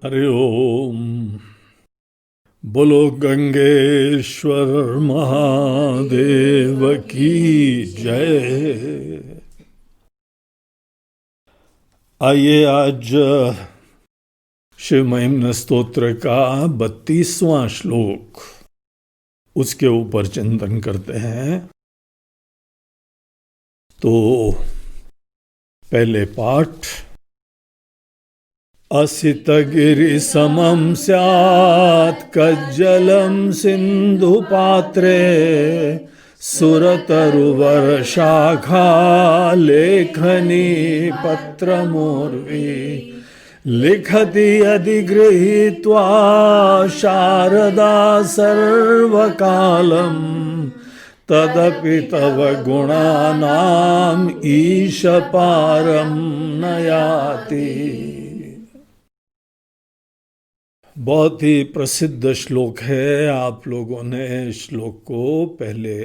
हरि ओम। बोलो गंगेश्वर महादेव की जय। आइए आज शिव महिम्न स्तोत्र का 32वां श्लोक, उसके ऊपर चिंतन करते हैं। तो पहले पाठ। असितगिरि समं स्यात् कज्जलं सिन्धुपात्रे सुरतरुवर्षाखा लेखनी पत्रमूर्वी लिखति अधिगृहीत्वा शारदा सर्वकालम् तदपि तव गुणानाम् ईश पारं न याति। बहुत ही प्रसिद्ध श्लोक है। आप लोगों ने श्लोक को पहले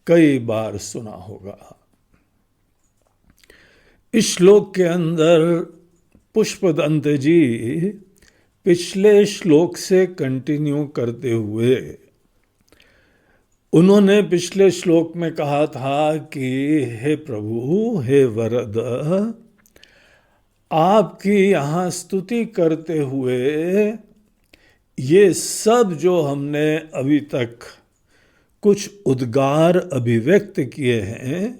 कई बार सुना होगा। इस श्लोक के अंदर पुष्पदंत जी पिछले श्लोक से कंटिन्यू करते हुए उन्होंने पिछले श्लोक में कहा था कि हे प्रभु, हे वरद, आपकी यहाँ स्तुति करते हुए ये सब जो हमने अभी तक कुछ उद्गार अभिव्यक्त किए हैं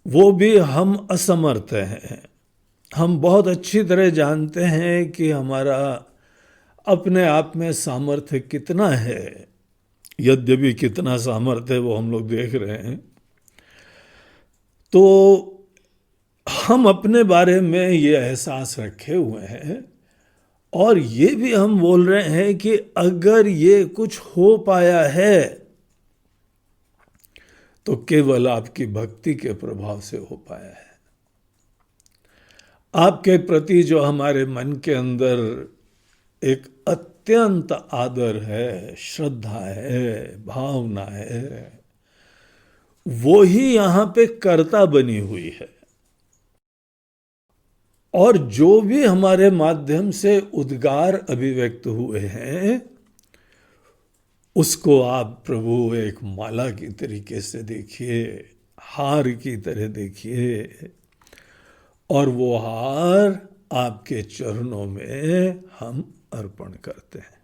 वो भी हम असमर्थ हैं। हम बहुत अच्छी तरह जानते हैं कि हमारा अपने आप में सामर्थ्य कितना है, यद्यपि कितना सामर्थ्य है वो हम लोग देख रहे हैं। तो हम अपने बारे में ये एहसास रखे हुए हैं और ये भी हम बोल रहे हैं कि अगर ये कुछ हो पाया है तो केवल आपकी भक्ति के प्रभाव से हो पाया है। आपके प्रति जो हमारे मन के अंदर एक अत्यंत आदर है, श्रद्धा है, भावना है, वो ही यहाँ पे कर्ता बनी हुई है। और जो भी हमारे माध्यम से उद्गार अभिव्यक्त हुए हैं उसको आप प्रभु एक माला की तरीके से देखिए, हार की तरह देखिए, और वो हार आपके चरणों में हम अर्पण करते हैं।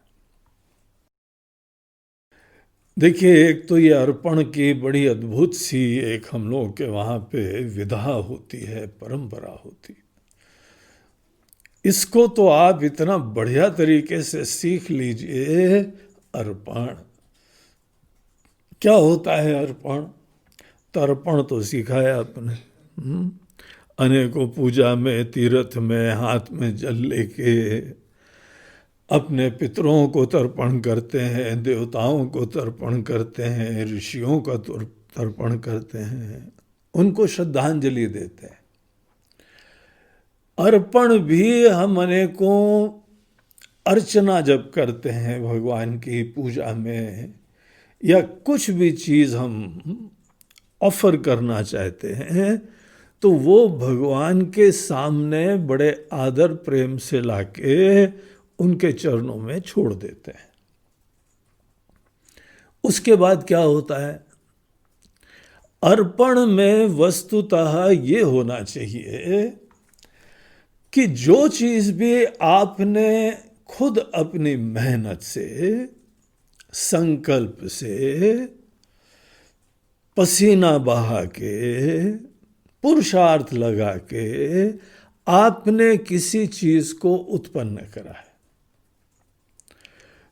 देखिए, एक तो ये अर्पण की बड़ी अद्भुत सी एक हम लोग के वहाँ पे विधा होती है, परंपरा होती है। इसको तो आप इतना बढ़िया तरीके से सीख लीजिए। अर्पण क्या होता है? अर्पण तर्पण तो सीखा है आपने। अनेकों पूजा में, तीर्थ में हाथ में जल लेके अपने पितरों को तर्पण करते हैं, देवताओं को तर्पण करते हैं, ऋषियों का तर्पण करते हैं, उनको श्रद्धांजलि देते हैं। अर्पण भी हम अनेकों अर्चना जब करते हैं भगवान की पूजा में, या कुछ भी चीज़ हम ऑफर करना चाहते हैं, तो वो भगवान के सामने बड़े आदर प्रेम से लाके उनके चरणों में छोड़ देते हैं। उसके बाद क्या होता है? अर्पण में वस्तुतः ये होना चाहिए कि जो चीज भी आपने खुद अपनी मेहनत से, संकल्प से, पसीना बहा के, पुरुषार्थ लगा के आपने किसी चीज को उत्पन्न करा है,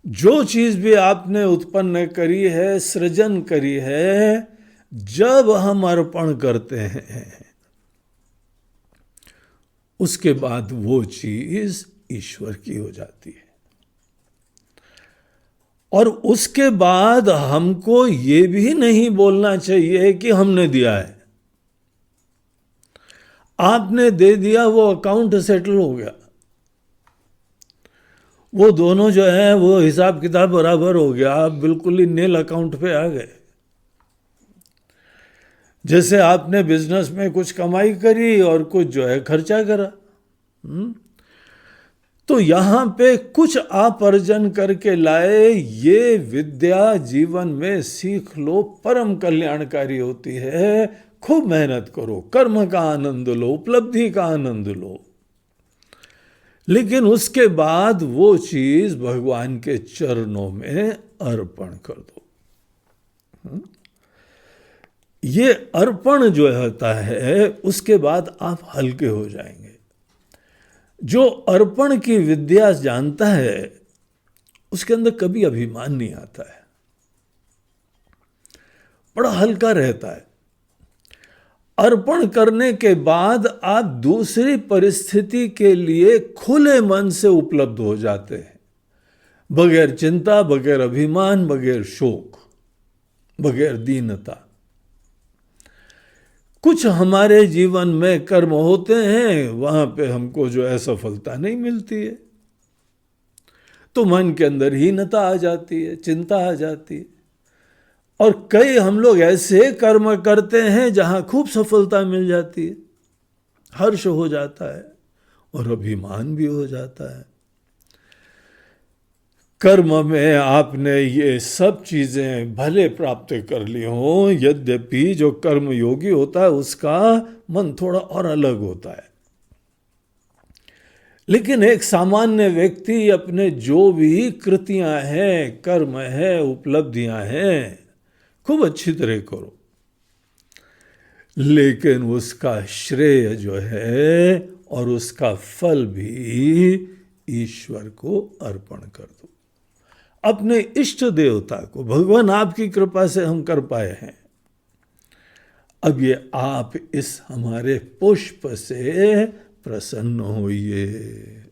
जो चीज भी आपने उत्पन्न करी है, सृजन करी है, जब हम अर्पण करते हैं उसके बाद वो चीज ईश्वर की हो जाती है। और उसके बाद हमको ये भी नहीं बोलना चाहिए कि हमने दिया है। आपने दे दिया, वो अकाउंट सेटल हो गया, वो दोनों जो है वो हिसाब किताब बराबर हो गया, आप बिल्कुल ही नील अकाउंट पे आ गए। जैसे आपने बिजनेस में कुछ कमाई करी और कुछ जो है खर्चा करा। तो यहां पे कुछ आप अर्जन करके लाए, ये विद्या जीवन में सीख लो, परम कल्याणकारी होती है। खूब मेहनत करो, कर्म का आनंद लो, उपलब्धि का आनंद लो, लेकिन उसके बाद वो चीज भगवान के चरणों में अर्पण कर दो। ये अर्पण जो होता है, उसके बाद आप हल्के हो जाएंगे। जो अर्पण की विद्या जानता है, उसके अंदर कभी अभिमान नहीं आता है, बड़ा हल्का रहता है। अर्पण करने के बाद आप दूसरी परिस्थिति के लिए खुले मन से उपलब्ध हो जाते हैं, बगैर चिंता, बगैर अभिमान, बगैर शोक, बगैर दीनता। कुछ हमारे जीवन में कर्म होते हैं, वहां पे हमको जो है सफलता नहीं मिलती है, तो मन के अंदर हीनता आ जाती है, चिंता आ जाती है। और कई हम लोग ऐसे कर्म करते हैं जहां खूब सफलता मिल जाती है, हर्ष हो जाता है और अभिमान भी हो जाता है। कर्म में आपने ये सब चीजें भले प्राप्त कर ली हो, यद्यपि जो कर्म योगी होता है उसका मन थोड़ा और अलग होता है, लेकिन एक सामान्य व्यक्ति अपने जो भी कृतियां हैं, कर्म है, उपलब्धियां हैं, खूब अच्छी तरह करो, लेकिन उसका श्रेय जो है और उसका फल भी ईश्वर को अर्पण कर दो। अपने इष्ट देवता को, भगवान आपकी कृपा से हम कर पाए हैं, अब ये आप इस हमारे पुष्प से प्रसन्न होइए।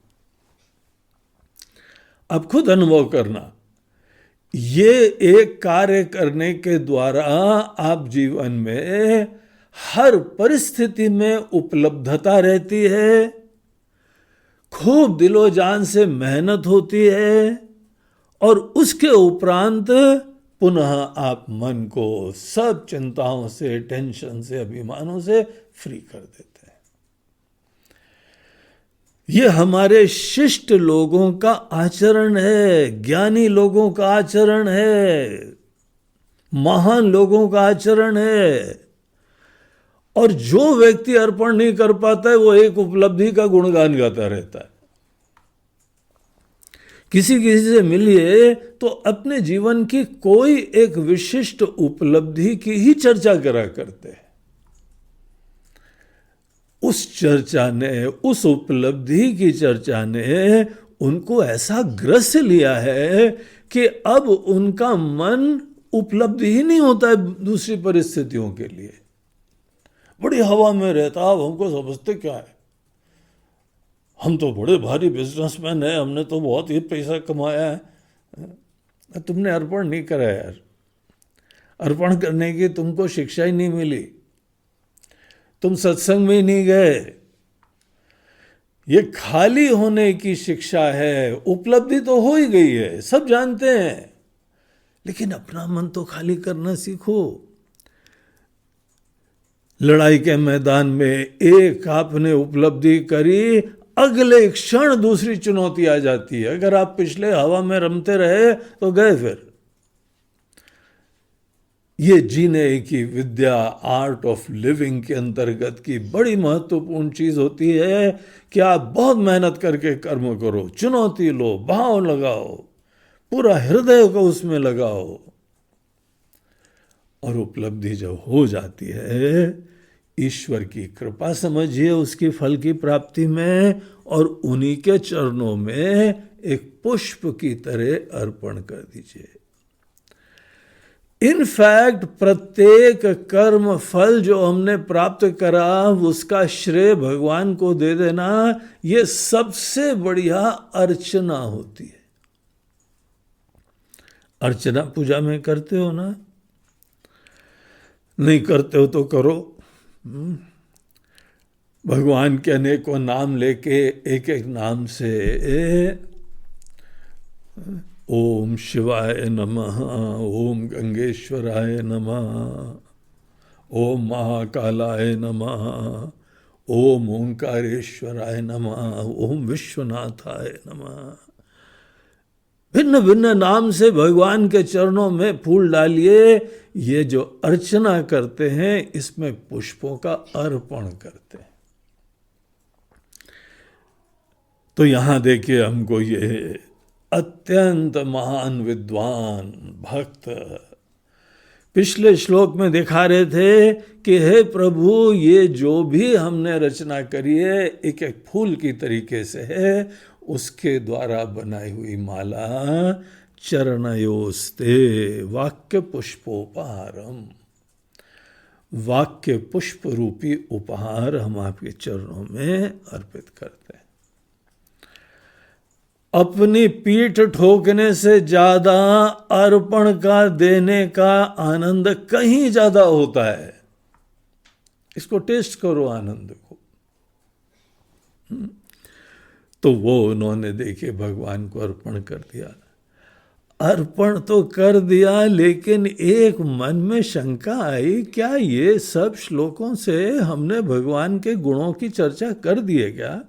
अब खुद अनुभव करना, ये एक कार्य करने के द्वारा आप जीवन में हर परिस्थिति में उपलब्धता रहती है, खूब दिलो जान से मेहनत होती है, और उसके उपरांत पुनः आप मन को सब चिंताओं से, टेंशन से, अभिमानों से फ्री कर देते हैं। ये हमारे शिष्ट लोगों का आचरण है, ज्ञानी लोगों का आचरण है, महान लोगों का आचरण है। और जो व्यक्ति अर्पण नहीं कर पाता है, वो एक उपलब्धि का गुणगान गाता रहता है। किसी किसी से मिलिए तो अपने जीवन की कोई एक विशिष्ट उपलब्धि की ही चर्चा करा करते हैं। उस चर्चा ने, उस उपलब्धि की चर्चा ने उनको ऐसा ग्रस लिया है कि अब उनका मन उपलब्धि ही नहीं होता है दूसरी परिस्थितियों के लिए, बड़ी हवा में रहता। अब हमको समझते क्या है, हम तो बड़े भारी बिजनेसमैन हैं, हमने तो बहुत ही पैसा कमाया है। तुमने अर्पण नहीं करा यार, अर्पण करने की तुमको शिक्षा ही नहीं मिली, तुम सत्संग में ही नहीं गए। ये खाली होने की शिक्षा है। उपलब्धि तो हो ही गई है, सब जानते हैं, लेकिन अपना मन तो खाली करना सीखो। लड़ाई के मैदान में एक आपने उपलब्धि करी, अगले क्षण दूसरी चुनौती आ जाती है। अगर आप पिछले हवा में रमते रहे तो गए फिर। ये जीने की विद्या, आर्ट ऑफ लिविंग के अंतर्गत की बड़ी महत्वपूर्ण चीज होती है कि आप बहुत मेहनत करके कर्म करो, चुनौती लो, भाव लगाओ, पूरा हृदय को उसमें लगाओ, और उपलब्धि जब हो जाती है, ईश्वर की कृपा समझिए उसकी फल की प्राप्ति में, और उन्हीं के चरणों में एक पुष्प की तरह अर्पण कर दीजिए। इनफैक्ट प्रत्येक कर्म फल जो हमने प्राप्त करा, उसका श्रेय भगवान को दे देना, ये सबसे बढ़िया अर्चना होती है। अर्चना पूजा में करते हो ना? नहीं करते हो तो करो। भगवान के अनेकों नाम लेके एक एक नाम से ओम शिवाय नमः, ओम गंगेश्वराय नमः, ओम महाकालाय नमः, ओम ओंकारेश्वराय नमः, ओम विश्वनाथाय नमः। भिन्न भिन्न नाम से भगवान के चरणों में फूल डालिए। ये जो अर्चना करते हैं इसमें पुष्पों का अर्पण करते हैं। तो यहां देखिए हमको ये अत्यंत महान विद्वान भक्त पिछले श्लोक में दिखा रहे थे कि हे प्रभु, ये जो भी हमने रचना करी है एक एक फूल की तरीके से है, उसके द्वारा बनाई हुई माला चरणयोस्ते वाक्य पुष्पोपहारम, वाक्य पुष्प रूपी उपहार हम आपके चरणों में अर्पित करते हैं। अपनी पीठ ठोकने से ज्यादा अर्पण का देने का आनंद कहीं ज्यादा होता है। इसको टेस्ट करो आनंद को। तो वो उन्होंने देखे भगवान को अर्पण कर दिया। अर्पण तो कर दिया, लेकिन एक मन में शंका आई, क्या ये सब श्लोकों से हमने भगवान के गुणों की चर्चा कर दी है क्या?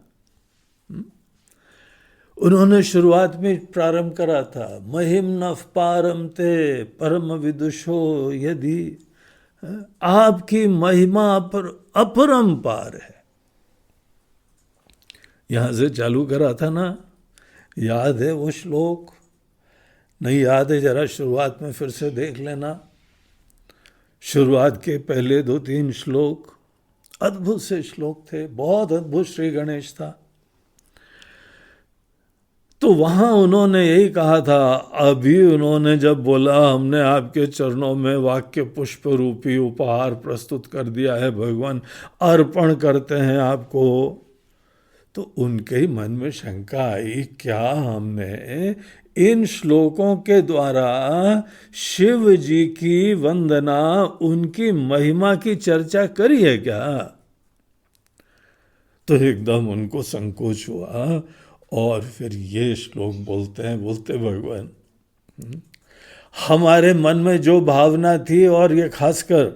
उन्होंने शुरुआत में प्रारंभ करा था, महिम नफ पारम ते परम विदुषो यदि, आपकी महिमा पर अपरंपार है। यहां से चालू करा था ना, याद है वो श्लोक? नहीं याद है जरा शुरुआत में फिर से देख लेना। शुरुआत के पहले 2-3 श्लोक अद्भुत से श्लोक थे, बहुत अद्भुत श्री गणेश था। तो वहां उन्होंने यही कहा था। अभी उन्होंने जब बोला हमने आपके चरणों में वाक्य पुष्प रूपी उपहार प्रस्तुत कर दिया है भगवान, अर्पण करते हैं आपको, तो उनके ही मन में शंका आई, क्या हमने इन श्लोकों के द्वारा शिव जी की वंदना, उनकी महिमा की चर्चा करी है क्या? तो एकदम उनको संकोच हुआ और फिर ये श्लोक बोलते भगवान, हमारे मन में जो भावना थी, और ये खासकर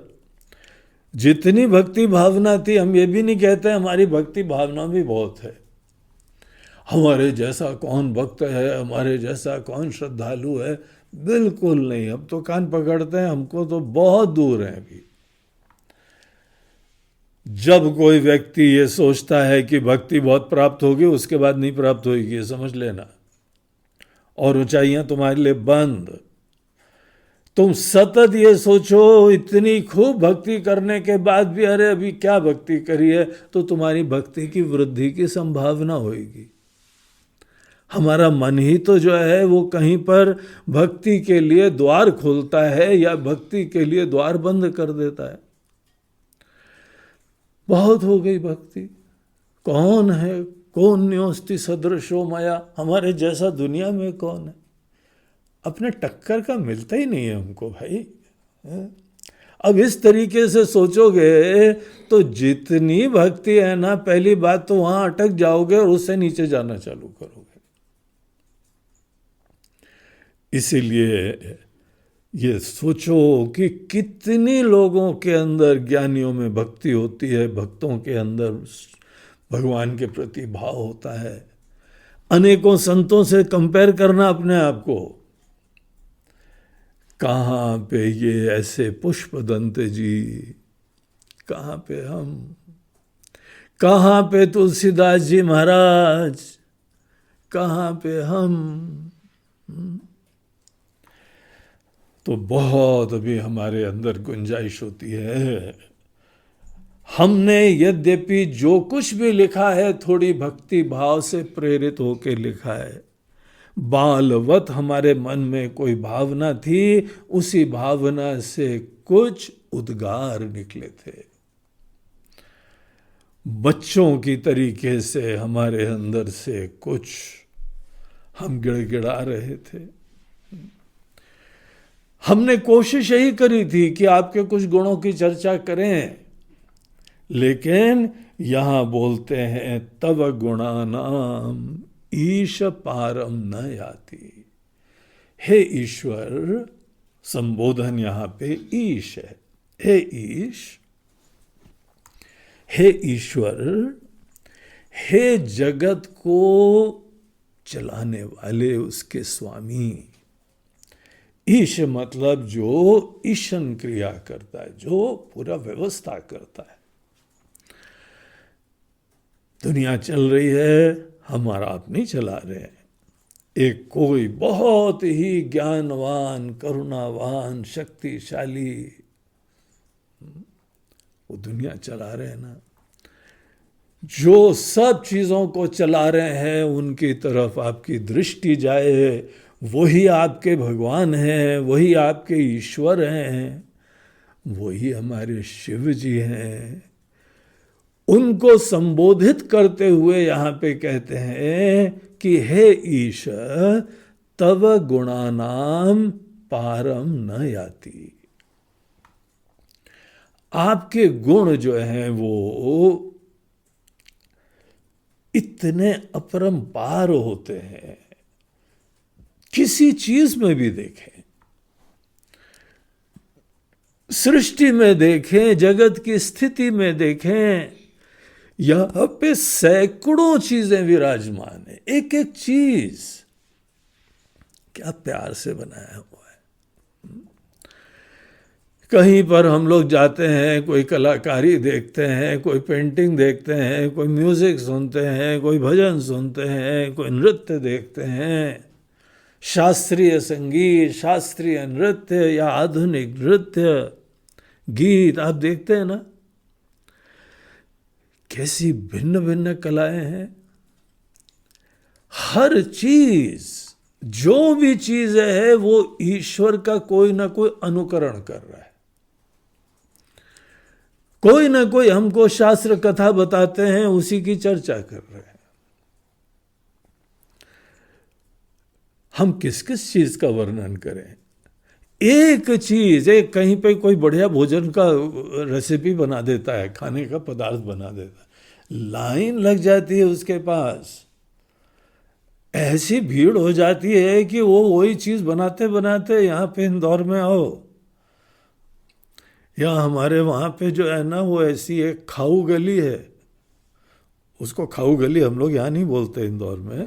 जितनी भक्ति भावना थी, हम ये भी नहीं कहते हमारी भक्ति भावना भी बहुत है, हमारे जैसा कौन भक्त है, हमारे जैसा कौन श्रद्धालु है, बिल्कुल नहीं। अब तो कान पकड़ते हैं, हमको तो बहुत दूर है अभी। जब कोई व्यक्ति ये सोचता है कि भक्ति बहुत प्राप्त होगी, उसके बाद नहीं प्राप्त होगी, ये समझ लेना, और ऊंचाइयां तुम्हारे लिए बंद। तुम सतत ये सोचो इतनी खूब भक्ति करने के बाद भी अरे अभी क्या भक्ति करी है, तो तुम्हारी भक्ति की वृद्धि की संभावना होगी। हमारा मन ही तो जो है वो कहीं पर भक्ति के लिए द्वार खोलता है या भक्ति के लिए द्वार बंद कर देता है। बहुत हो गई भक्ति, कौन है, कौन न्योस्ति सदृशो माया, हमारे जैसा दुनिया में कौन है? अपने टक्कर का मिलता ही नहीं है हमको भाई। अब इस तरीके से सोचोगे तो जितनी भक्ति है ना, पहली बात तो वहां अटक जाओगे और उससे नीचे जाना चालू करोगे। इसीलिए ये सोचो कि कितनी लोगों के अंदर, ज्ञानियों में भक्ति होती है, भक्तों के अंदर भगवान के प्रति भाव होता है। अनेकों संतों से कंपेयर करना अपने आप को, कहाँ पे ये ऐसे पुष्पदंत जी, कहाँ पे हम, कहाँ पे तुलसीदास जी महाराज, कहाँ पे हम। तो बहुत अभी हमारे अंदर गुंजाइश होती है। हमने यद्यपि जो कुछ भी लिखा है थोड़ी भक्ति भाव से प्रेरित होकर लिखा है। बालवत हमारे मन में कोई भावना थी, उसी भावना से कुछ उद्गार निकले थे। बच्चों की तरीके से हमारे अंदर से कुछ हम गिड़गिड़ा रहे थे। हमने कोशिश यही करी थी कि आपके कुछ गुणों की चर्चा करें, लेकिन यहां बोलते हैं तव गुणानाम ईश पारम न याति। हे ईश्वर, संबोधन यहां पे ईश है। हे ईश, हे ईश्वर, हे जगत को चलाने वाले उसके स्वामी। ईश मतलब जो ईशन क्रिया करता है, जो पूरा व्यवस्था करता है। दुनिया चल रही है, हमारा आप नहीं चला रहे हैं। एक कोई बहुत ही ज्ञानवान, करुणावान, शक्तिशाली वो दुनिया चला रहे हैं ना। जो सब चीजों को चला रहे हैं उनकी तरफ आपकी दृष्टि जाए, वही आपके भगवान हैं, वही आपके ईश्वर हैं, वही हमारे शिव जी हैं। उनको संबोधित करते हुए यहाँ पे कहते हैं कि हे ईश, तव गुणानाम पारम न याति। आपके गुण जो हैं वो इतने अपरंपार होते हैं, किसी चीज में भी देखें, सृष्टि में देखें, जगत की स्थिति में देखें, यहां पे सैकड़ों चीजें विराजमान है। एक एक चीज क्या प्यार से बनाया हुआ है। कहीं पर हम लोग जाते हैं, कोई कलाकारी देखते हैं, कोई पेंटिंग देखते हैं, कोई म्यूजिक सुनते हैं, कोई भजन सुनते हैं, कोई नृत्य देखते हैं, शास्त्रीय संगीत, शास्त्रीय नृत्य या आधुनिक नृत्य, गीत आप देखते हैं ना, कैसी भिन्न भिन्न कलाएं हैं। हर चीज, जो भी चीज है वो ईश्वर का कोई ना कोई अनुकरण कर रहा है। कोई ना कोई हमको शास्त्र कथा बताते हैं, उसी की चर्चा कर रहे हैं। हम किस किस चीज का वर्णन करें। एक चीज, एक कहीं पे कोई बढ़िया भोजन का रेसिपी बना देता है, खाने का पदार्थ बना देता है, लाइन लग जाती है उसके पास। ऐसी भीड़ हो जाती है कि वो वही चीज बनाते बनाते यहाँ पे इंदौर में आओ, या हमारे वहाँ पे जो है ना, वो ऐसी एक खाऊ गली है, उसको खाऊ गली हम लोग यहाँ नहीं बोलते इंदौर में।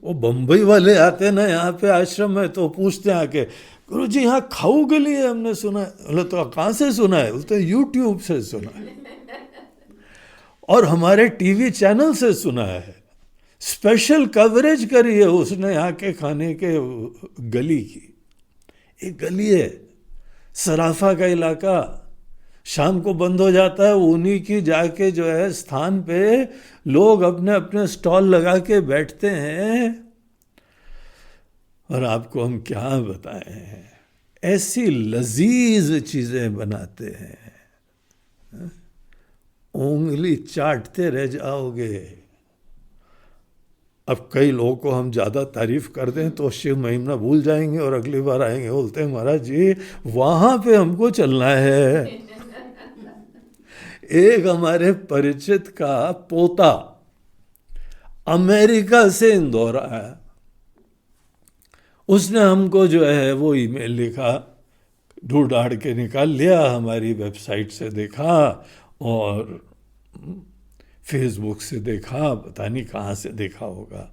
वो बम्बई वाले आते हैं ना यहाँ पे आश्रम में, तो पूछते हैं आके, गुरु जी यहाँ खाऊ गली है, हमने सुना है। बोले तो कहाँ से सुना है? बोलते यूट्यूब से सुना है और हमारे टीवी चैनल से सुना है। स्पेशल कवरेज करी है उसने यहाँ के खाने के गली की। एक गली है, सराफा का इलाका, शाम को बंद हो जाता है, उन्हीं की जाके जो है स्थान पे लोग अपने अपने स्टॉल लगा के बैठते हैं। और आपको हम क्या बताएं, ऐसी लजीज चीजें बनाते हैं, उंगली चाटते रह जाओगे। अब कई लोगों को हम ज़्यादा तारीफ कर दें तो शिव महिमा भूल जाएंगे और अगली बार आएंगे, बोलते हैं महाराज जी वहाँ पे हमको चलना है। एक हमारे परिचित का पोता अमेरिका से इंदौर आया, उसने हमको जो है वो ईमेल लिखा, ढूंढ ढाड़ के निकाल लिया, हमारी वेबसाइट से देखा और फेसबुक से देखा, पता नहीं कहाँ से देखा होगा,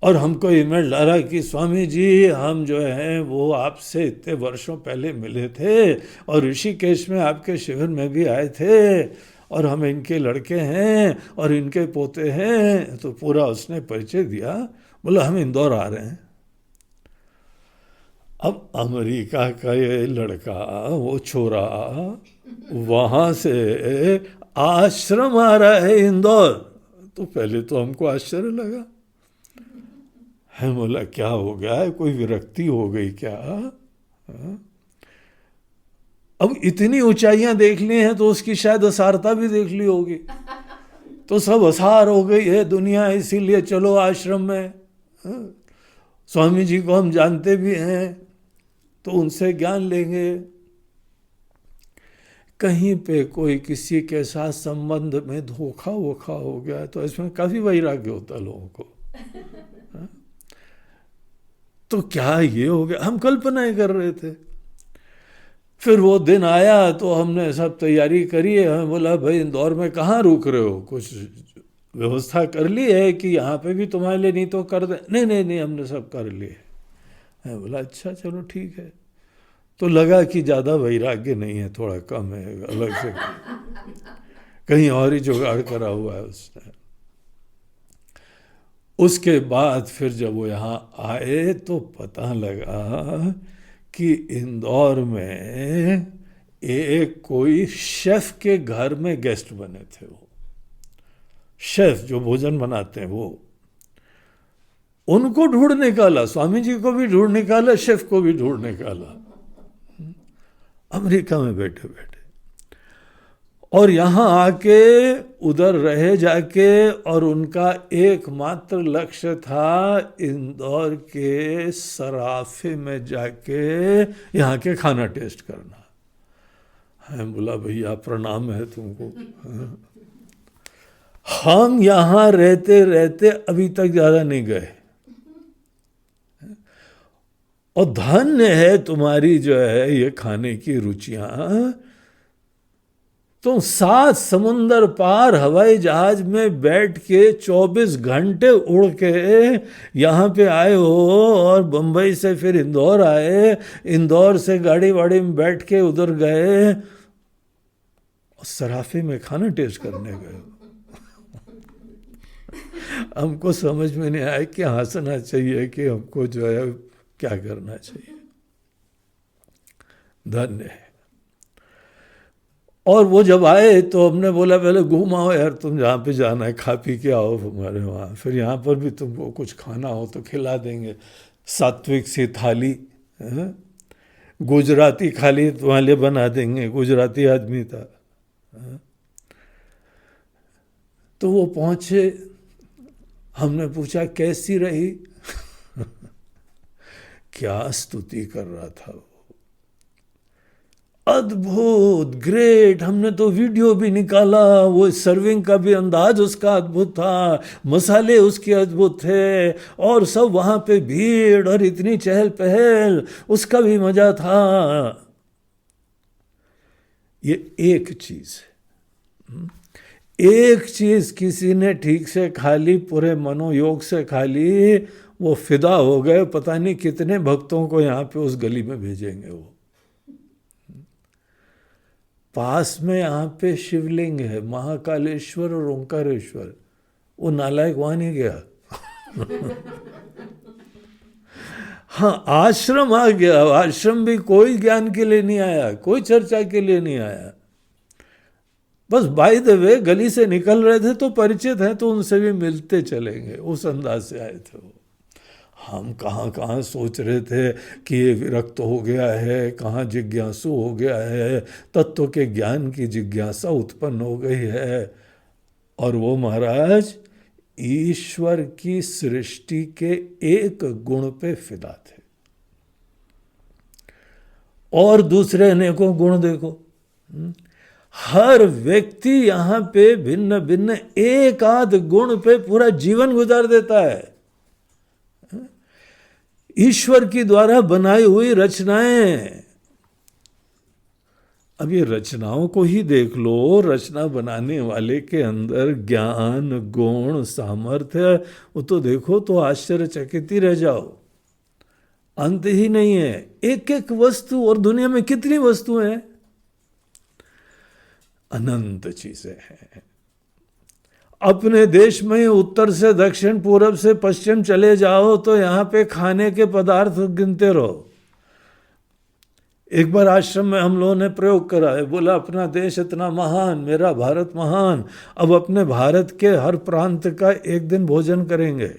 और हमको ईमेल डाला कि स्वामी जी हम जो हैं वो आपसे इतने वर्षों पहले मिले थे और ऋषिकेश में आपके शिविर में भी आए थे, और हम इनके लड़के हैं और इनके पोते हैं। तो पूरा उसने परिचय दिया। बोला हम इंदौर आ रहे हैं। अब अमेरिका का ये लड़का, वो छोरा वहाँ से आश्रम आ रहा है इंदौर, तो पहले तो हमको आश्चर्य लगा। है बोला क्या हो गया है, कोई विरक्ति हो गई क्या? अब इतनी ऊंचाइयां देख ली हैं तो उसकी शायद असारता भी देख ली होगी, तो सब असार हो गई है दुनिया, इसीलिए चलो आश्रम में। स्वामी जी को हम जानते भी हैं तो उनसे ज्ञान लेंगे। कहीं पे कोई किसी के साथ संबंध में धोखा वोखा हो गया तो इसमें काफी वैराग्य होता लोगों को। तो क्या ये हो गया, हम कल्पनाएं कर रहे थे। फिर वो दिन आया तो हमने सब तैयारी करी है। हमें बोला भाई इंदौर में कहाँ रुक रहे हो, कुछ व्यवस्था कर ली है कि यहाँ पे भी तुम्हारे लिए नहीं तो कर दे? नहीं नहीं नहीं, हमने सब कर लिए। मैं बोला अच्छा चलो ठीक है। तो लगा कि ज़्यादा वैराग्य नहीं है, थोड़ा कम है, अलग से कहीं और ही जुगाड़ करा हुआ है उसने। उसके बाद फिर जब वो यहाँ आए तो पता लगा कि इंदौर में एक कोई शेफ के घर में गेस्ट बने थे। वो शेफ जो भोजन बनाते हैं वो, उनको ढूंढ निकाला, स्वामी जी को भी ढूंढ निकाला, शेफ को भी ढूंढ निकाला, अमेरिका में बैठे बैठे। और यहाँ आके उधर रहे जाके, और उनका एकमात्र लक्ष्य था इंदौर के सराफे में जाके यहाँ के खाना टेस्ट करना। है बोला भैया प्रणाम है तुमको। हम यहाँ रहते रहते अभी तक ज्यादा नहीं गए, और धन्य है तुम्हारी जो है ये खाने की रुचियां। तुम 7 समुंदर पार हवाई जहाज में बैठ के 24 घंटे उड़ के यहाँ पे आए हो, और बंबई से फिर इंदौर आए, इंदौर से गाड़ी वाड़ी में बैठ के उधर गए और सराफे में खाना टेस्ट करने गए। हमको समझ में नहीं आया कि हंसना चाहिए कि हमको जो है क्या करना चाहिए। धन्य है। और वो जब आए तो हमने बोला पहले घूम आओ यार, तुम जहाँ पे जाना है खा पी के आओ हमारे वहाँ, फिर यहाँ पर भी तुमको कुछ खाना हो तो खिला देंगे। सात्विक सी थाली, गुजराती थाली तुम्हारे लिए बना देंगे, गुजराती आदमी था। तो वो पहुँचे, हमने पूछा कैसी रही? क्या स्तुति कर रहा था वो, अद्भुत, ग्रेट। हमने तो वीडियो भी निकाला, वो सर्विंग का भी अंदाज उसका अद्भुत था, मसाले उसके अद्भुत थे, और सब वहां पे भीड़ और इतनी चहल पहल, उसका भी मजा था। ये एक चीज है, एक चीज किसी ने ठीक से खा ली, पूरे मनोयोग से खा ली, वो फिदा हो गए। पता नहीं कितने भक्तों को यहाँ पे उस गली में भेजेंगे वो। पास में यहाँ पे शिवलिंग है, महाकालेश्वर और ओंकारेश्वर, वो नालायक वहां नहीं गया। हाँ, आश्रम आ गया, आश्रम भी कोई ज्ञान के लिए नहीं आया, कोई चर्चा के लिए नहीं आया, बस बाय द वे गली से निकल रहे थे तो परिचित हैं तो उनसे भी मिलते चलेंगे, उस अंदाज से आए थे वो। हम कहाँ कहाँ सोच रहे थे कि ये विरक्त हो गया है, कहाँ जिज्ञासु हो गया है, तत्व के ज्ञान की जिज्ञासा उत्पन्न हो गई है। और वो महाराज ईश्वर की सृष्टि के एक गुण पे फिदा थे, और दूसरे अनेकों गुण देखो। हर व्यक्ति यहाँ पे भिन्न भिन्न एक आध गुण पे पूरा जीवन गुजार देता है। ईश्वर की द्वारा बनाई हुई रचनाएं, अब ये रचनाओं को ही देख लो, रचना बनाने वाले के अंदर ज्ञान, गुण, सामर्थ्य, वो तो देखो तो आश्चर्यचकित ही रह जाओ, अंत ही नहीं है। एक एक वस्तु, और दुनिया में कितनी वस्तुएं हैं, अनंत चीजें हैं। अपने देश में उत्तर से दक्षिण, पूरब से पश्चिम चले जाओ तो यहाँ पे खाने के पदार्थ गिनते रहो। एक बार आश्रम में हम लोगों ने प्रयोग करा है, बोला अपना देश इतना महान, मेरा भारत महान, अब अपने भारत के हर प्रांत का एक दिन भोजन करेंगे।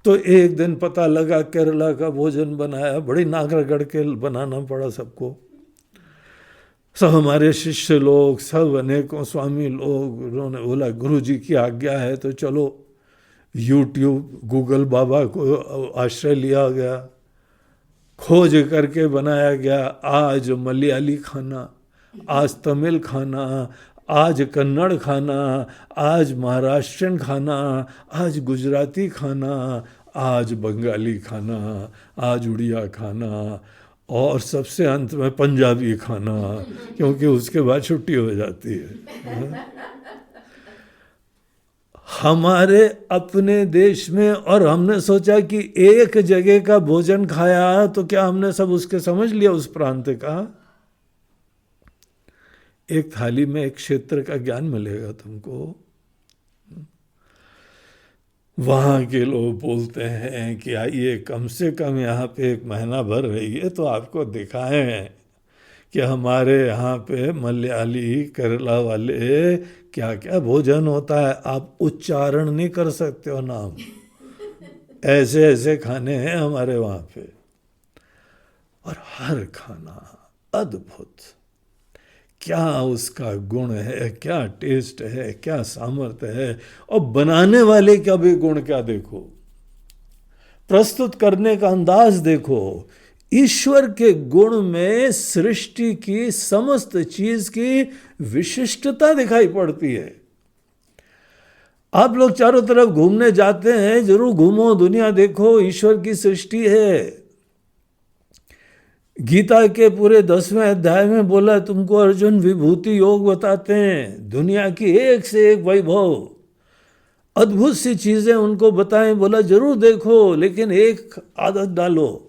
तो एक दिन पता लगा केरला का भोजन बनाया, बड़ी नाक रगड़ के बनाना पड़ा सबको। सब हमारे शिष्य लोग, सब अनेकों स्वामी लोग, उन्होंने बोला गुरु जी की आज्ञा है तो चलो। यूट्यूब, गूगल बाबा को आश्रय लिया गया, खोज करके बनाया गया। आज मलयाली खाना, आज तमिल खाना, आज कन्नड़ खाना, आज महाराष्ट्रियन खाना, आज गुजराती खाना, आज बंगाली खाना, आज उड़िया खाना, और सबसे अंत में पंजाबी खाना, क्योंकि उसके बाद छुट्टी हो जाती है। हमारे अपने देश में, और हमने सोचा कि एक जगह का भोजन खाया तो क्या हमने सब उसके समझ लिया उस प्रांत का? एक थाली में एक क्षेत्र का ज्ञान मिलेगा तुमको। वहाँ के लोग बोलते हैं कि आइए कम से कम यहाँ पे एक महीना भर रहिए तो आपको दिखाएं कि हमारे यहाँ पे मलयाली केरला वाले क्या क्या भोजन होता है। आप उच्चारण नहीं कर सकते हो नाम, ऐसे ऐसे खाने हैं हमारे वहाँ पे, और हर खाना अद्भुत। क्या उसका गुण है, क्या टेस्ट है, क्या सामर्थ्य है, और बनाने वाले का भी गुण क्या देखो, प्रस्तुत करने का अंदाज देखो। ईश्वर के गुण में सृष्टि की समस्त चीज की विशिष्टता दिखाई पड़ती है। आप लोग चारों तरफ घूमने जाते हैं, जरूर घूमो, दुनिया देखो, ईश्वर की सृष्टि है। गीता के पूरे 10वें अध्याय में बोला तुमको अर्जुन विभूति योग बताते हैं, दुनिया की एक से एक वैभव, अद्भुत सी चीजें उनको बताएं। बोला जरूर देखो, लेकिन एक आदत डालो,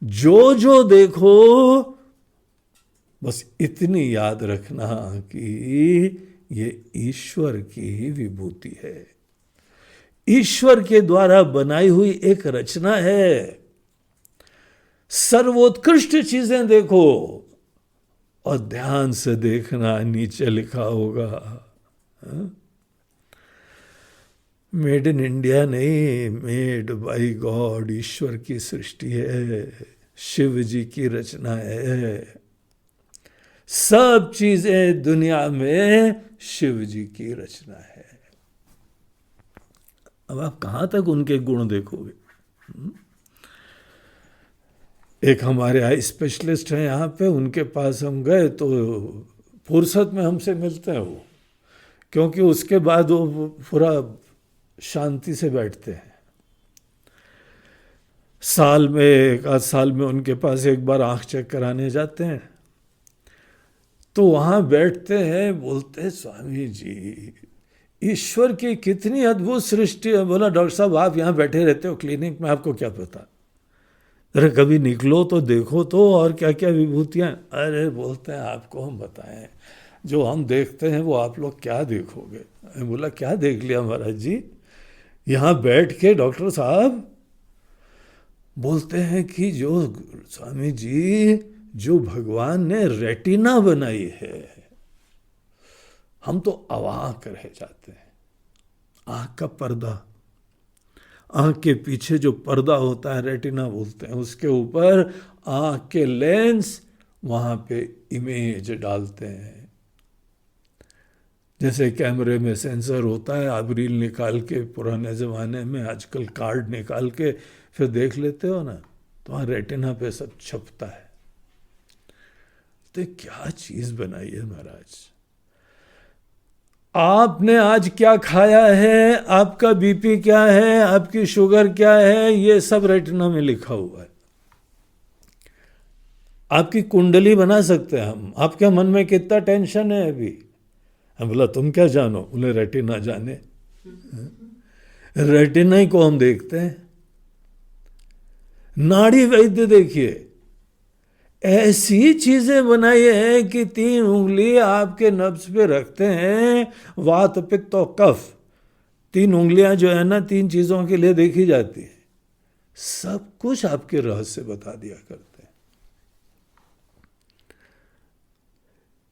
जो जो देखो बस इतनी याद रखना कि ये ईश्वर की विभूति है, ईश्वर के द्वारा बनाई हुई एक रचना है। सर्वोत्कृष्ट चीजें देखो, और ध्यान से देखना, नीचे लिखा होगा मेड इन इंडिया नहीं, मेड बाय गॉड, ईश्वर की सृष्टि है, शिव जी की रचना है। सब चीजें दुनिया में शिव जी की रचना है। अब आप कहां तक उनके गुण देखोगे? एक हमारे आई स्पेशलिस्ट हैं यहाँ पे, उनके पास हम गए तो फुर्सत में हमसे मिलते हैं वो, क्योंकि उसके बाद वो पूरा शांति से बैठते हैं। साल में, एक आध साल में उनके पास एक बार आंख चेक कराने जाते हैं, तो वहाँ बैठते हैं, बोलते हैं स्वामी जी ईश्वर की कितनी अद्भुत सृष्टि है। बोला डॉक्टर साहब आप यहाँ बैठे रहते हो क्लिनिक में, आपको क्या पता, अरे कभी निकलो तो देखो तो, और क्या क्या विभूतियाँ। अरे बोलते हैं आपको हम बताएं, जो हम देखते हैं वो आप लोग क्या देखोगे। मैं बोला क्या देख लिया महाराज जी? यहाँ बैठ के डॉक्टर साहब बोलते हैं कि जो स्वामी जी, जो भगवान ने रेटिना बनाई है, हम तो अवाक रह जाते हैं। आँख का पर्दा, आँख के पीछे जो पर्दा होता है रेटिना बोलते हैं, उसके ऊपर आँख के लेंस, वहाँ पे इमेज डालते हैं। जैसे कैमरे में सेंसर होता है, आप रील निकाल के, पुराने ज़माने में, आजकल कार्ड निकाल के फिर देख लेते हो ना, तो वहाँ रेटिना पे सब छपता है। तो क्या चीज़ बनाई है महाराज। आपने आज क्या खाया है, आपका बीपी क्या है, आपकी शुगर क्या है, ये सब रेटिना में लिखा हुआ है। आपकी कुंडली बना सकते हैं हम, आपके मन में कितना टेंशन है अभी। हम बोला तुम क्या जानो, बोले रेटिना जाने। रेटिना ही को हम देखते हैं। नाड़ी वैद्य देखिए, ऐसी चीजें बनाई हैं कि 3 उंगली आपके नब्ज पे रखते हैं, वात पित्त और कफ, 3 उंगलियां जो है ना, 3 चीजों के लिए देखी जाती है। सब कुछ आपके रहस्य बता दिया करते हैं।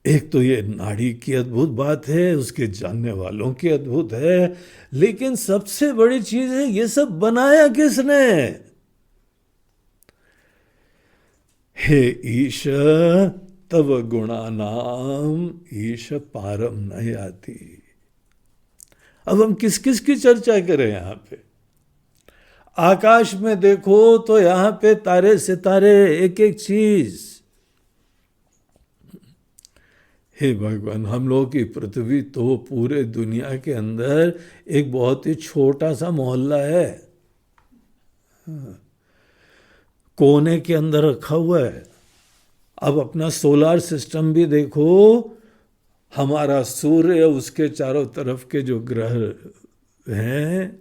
एक तो ये नाड़ी की अद्भुत बात है, उसके जानने वालों की अद्भुत है, लेकिन सबसे बड़ी चीज है ये सब बनाया किसने? हे ईश तव गुणानाम ईश पारम नहीं आती। अब हम किस किस की चर्चा करें यहां पे? आकाश में देखो तो यहां पे तारे सितारे, एक एक चीज। हे भगवान, हम लोगों की पृथ्वी तो पूरे दुनिया के अंदर एक बहुत ही छोटा सा मोहल्ला है। कोने के अंदर रखा हुआ है। अब अपना सोलार सिस्टम भी देखो, हमारा सूर्य, उसके चारों तरफ के जो ग्रह हैं,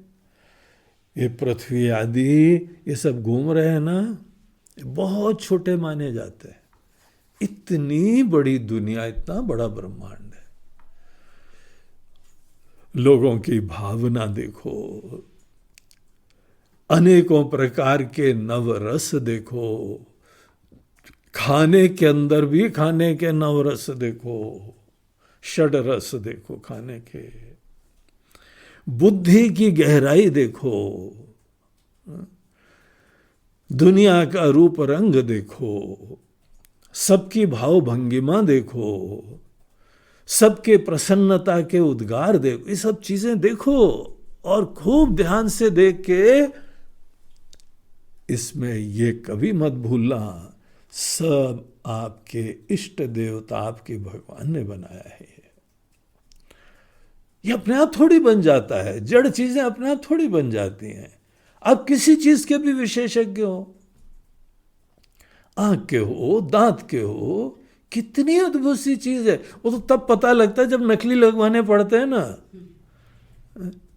ये पृथ्वी आदि, ये सब घूम रहे हैं ना, बहुत छोटे माने जाते हैं। इतनी बड़ी दुनिया, इतना बड़ा ब्रह्मांड है। लोगों की भावना देखो, अनेकों प्रकार के नवरस देखो, खाने के अंदर भी खाने के नवरस देखो, षड रस देखो खाने के, बुद्धि की गहराई देखो, दुनिया का रूप रंग देखो, सबकी भाव भंगिमा देखो, सबके प्रसन्नता के उद्गार देखो, ये सब चीजें देखो और खूब ध्यान से देख के इसमें ये कभी मत भूलना, सब आपके इष्ट देवता, आपके भगवान ने बनाया है। ये अपने आप थोड़ी बन जाता है, जड़ चीजें अपने आप थोड़ी बन जाती हैं। आप किसी चीज के भी विशेषज्ञ हो, आंख के हो, दांत के हो, कितनी अद्भुत सी चीज है। वो तो तब पता लगता है जब नकली लगवाने पड़ते हैं ना,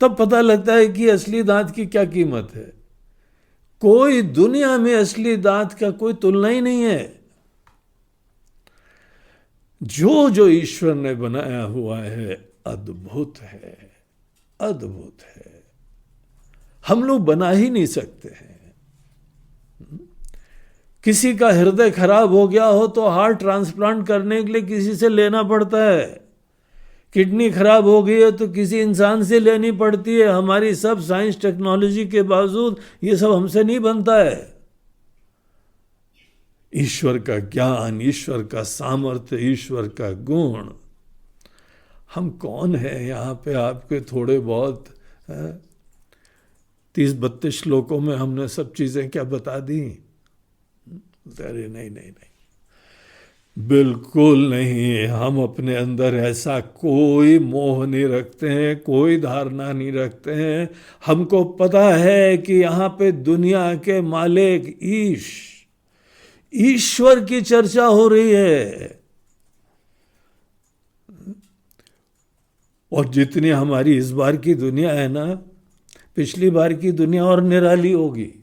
तब पता लगता है कि असली दांत की क्या कीमत है। कोई दुनिया में असली दांत का कोई तुलना ही नहीं है। जो जो ईश्वर ने बनाया हुआ है अद्भुत है, अद्भुत है, हम लोग बना ही नहीं सकते हैं। किसी का हृदय खराब हो गया हो तो हार्ट ट्रांसप्लांट करने के लिए किसी से लेना पड़ता है। किडनी खराब हो गई है तो किसी इंसान से लेनी पड़ती है। हमारी सब साइंस टेक्नोलॉजी के बावजूद ये सब हमसे नहीं बनता है। ईश्वर का ज्ञान, ईश्वर का सामर्थ्य, ईश्वर का गुण, हम कौन है यहाँ पे आपके थोड़े बहुत 30-32 श्लोकों में हमने सब चीजें क्या बता दी? अरे नहीं नहीं नहीं, बिल्कुल नहीं। हम अपने अंदर ऐसा कोई मोह नहीं रखते हैं, कोई धारणा नहीं रखते हैं। हमको पता है कि यहाँ पे दुनिया के मालिक ईश्वर की चर्चा हो रही है। और जितनी हमारी इस बार की दुनिया है ना, पिछली बार की दुनिया और निराली होगी।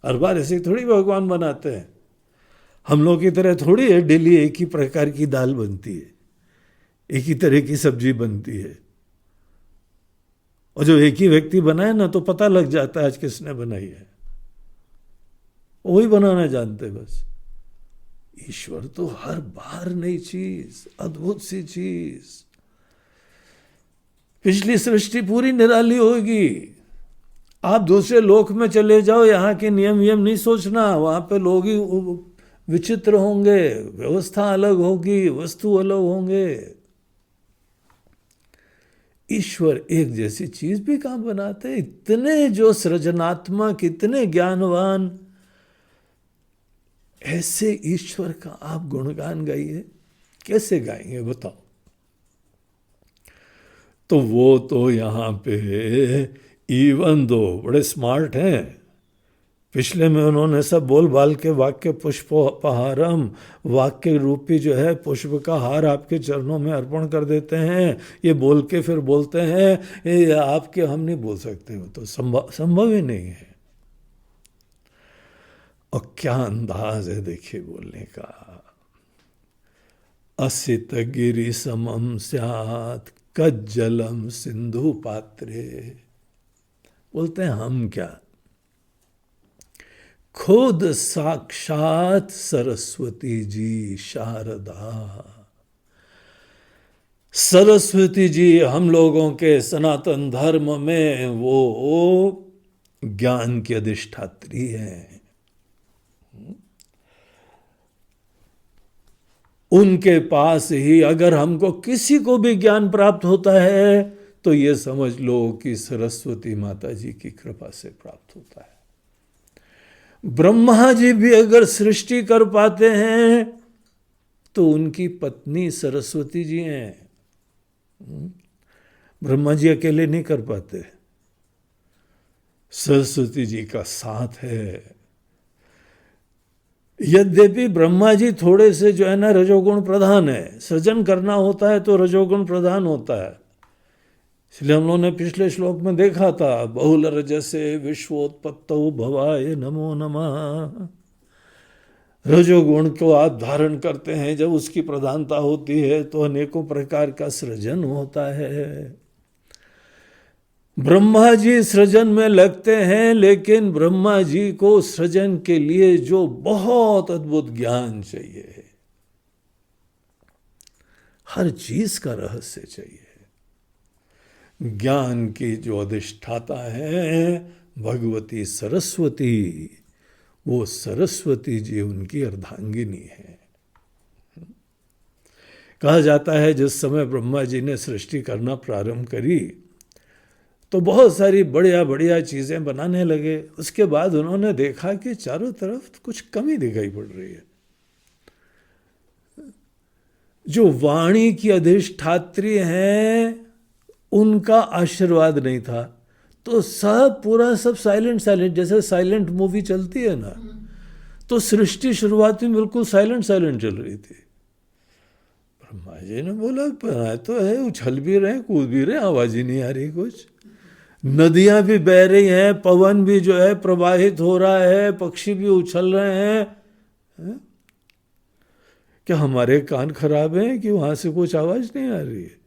हर बार ऐसे थोड़ी भगवान बनाते हैं। हम लोग की तरह थोड़ी है डेली एक ही प्रकार की दाल बनती है, एक ही तरह की सब्जी बनती है। और जो एक ही व्यक्ति बनाए ना, तो पता लग जाता है आज किसने बनाई है। वही बनाना जानते बस। ईश्वर तो हर बार नई चीज, अद्भुत सी चीज। पिछली सृष्टि पूरी निराली होगी। आप दूसरे लोक में चले जाओ, यहाँ के नियम नहीं सोचना। वहां पे लोग ही विचित्र होंगे, व्यवस्था अलग होगी, वस्तु अलग होंगे। ईश्वर एक जैसी चीज भी कहां बनाते? इतने जो सृजनात्मक, इतने ज्ञानवान, ऐसे ईश्वर का आप गुणगान गाइए। कैसे गाएंगे बताओ? तो वो तो यहाँ पे इवन दो बड़े स्मार्ट हैं। पिछले में उन्होंने सब बोल बाल के वाक्य पुष्पोपहारम, वाक्य रूपी जो है पुष्प का हार आपके चरणों में अर्पण कर देते हैं। ये बोल के फिर बोलते हैं ये आपके, हम नहीं बोल सकते, हो तो संभव ही नहीं है। और क्या अंदाज है देखिए बोलने का। असित गिरि समम स्यात् कज्जलम सिंधु पात्रे। बोलते हैं हम क्या, खुद साक्षात सरस्वती जी, शारदा सरस्वती जी हम लोगों के सनातन धर्म में वो ज्ञान की अधिष्ठात्री हैं। उनके पास ही अगर हमको किसी को भी ज्ञान प्राप्त होता है तो ये समझ लो कि सरस्वती माता जी की कृपा से प्राप्त होता है। ब्रह्मा जी भी अगर सृष्टि कर पाते हैं तो उनकी पत्नी सरस्वती जी हैं। ब्रह्मा जी अकेले नहीं कर पाते, सरस्वती जी का साथ है। यद्यपि ब्रह्मा जी थोड़े से जो है ना रजोगुण प्रधान है, सृजन करना होता है तो रजोगुण प्रधान होता है। इसलिए हम लोगों ने पिछले श्लोक में देखा था, बहुल रजसे विश्वोत्पत्तौ भवाय नमो नमः। रजोगुण को आप धारण करते हैं, जब उसकी प्रधानता होती है तो अनेकों प्रकार का सृजन होता है। ब्रह्मा जी सृजन में लगते हैं, लेकिन ब्रह्मा जी को सृजन के लिए जो बहुत अद्भुत ज्ञान चाहिए, हर चीज का रहस्य चाहिए। ज्ञान की जो अधिष्ठाता है भगवती सरस्वती, वो सरस्वती जी उनकी अर्धांगिनी है। कहा जाता है जिस समय ब्रह्मा जी ने सृष्टि करना प्रारंभ करी तो बहुत सारी बढ़िया बढ़िया चीजें बनाने लगे। उसके बाद उन्होंने देखा कि चारों तरफ कुछ कमी दिखाई पड़ रही है। जो वाणी की अधिष्ठात्री हैं उनका आशीर्वाद नहीं था, तो सब पूरा सब साइलेंट साइलेंट, जैसे साइलेंट मूवी चलती है ना, तो सृष्टि शुरुआत में बिल्कुल साइलेंट साइलेंट चल रही थी। ब्रह्मा जी ने बोला बनाए तो है, उछल भी रहे कूद भी रहे, आवाज ही नहीं आ रही कुछ। नदियां भी बह रही हैं, पवन भी जो है प्रवाहित हो रहा है, पक्षी भी उछल रहे हैं। क्या हमारे कान खराब हैं कि वहां से कुछ आवाज नहीं आ रही है?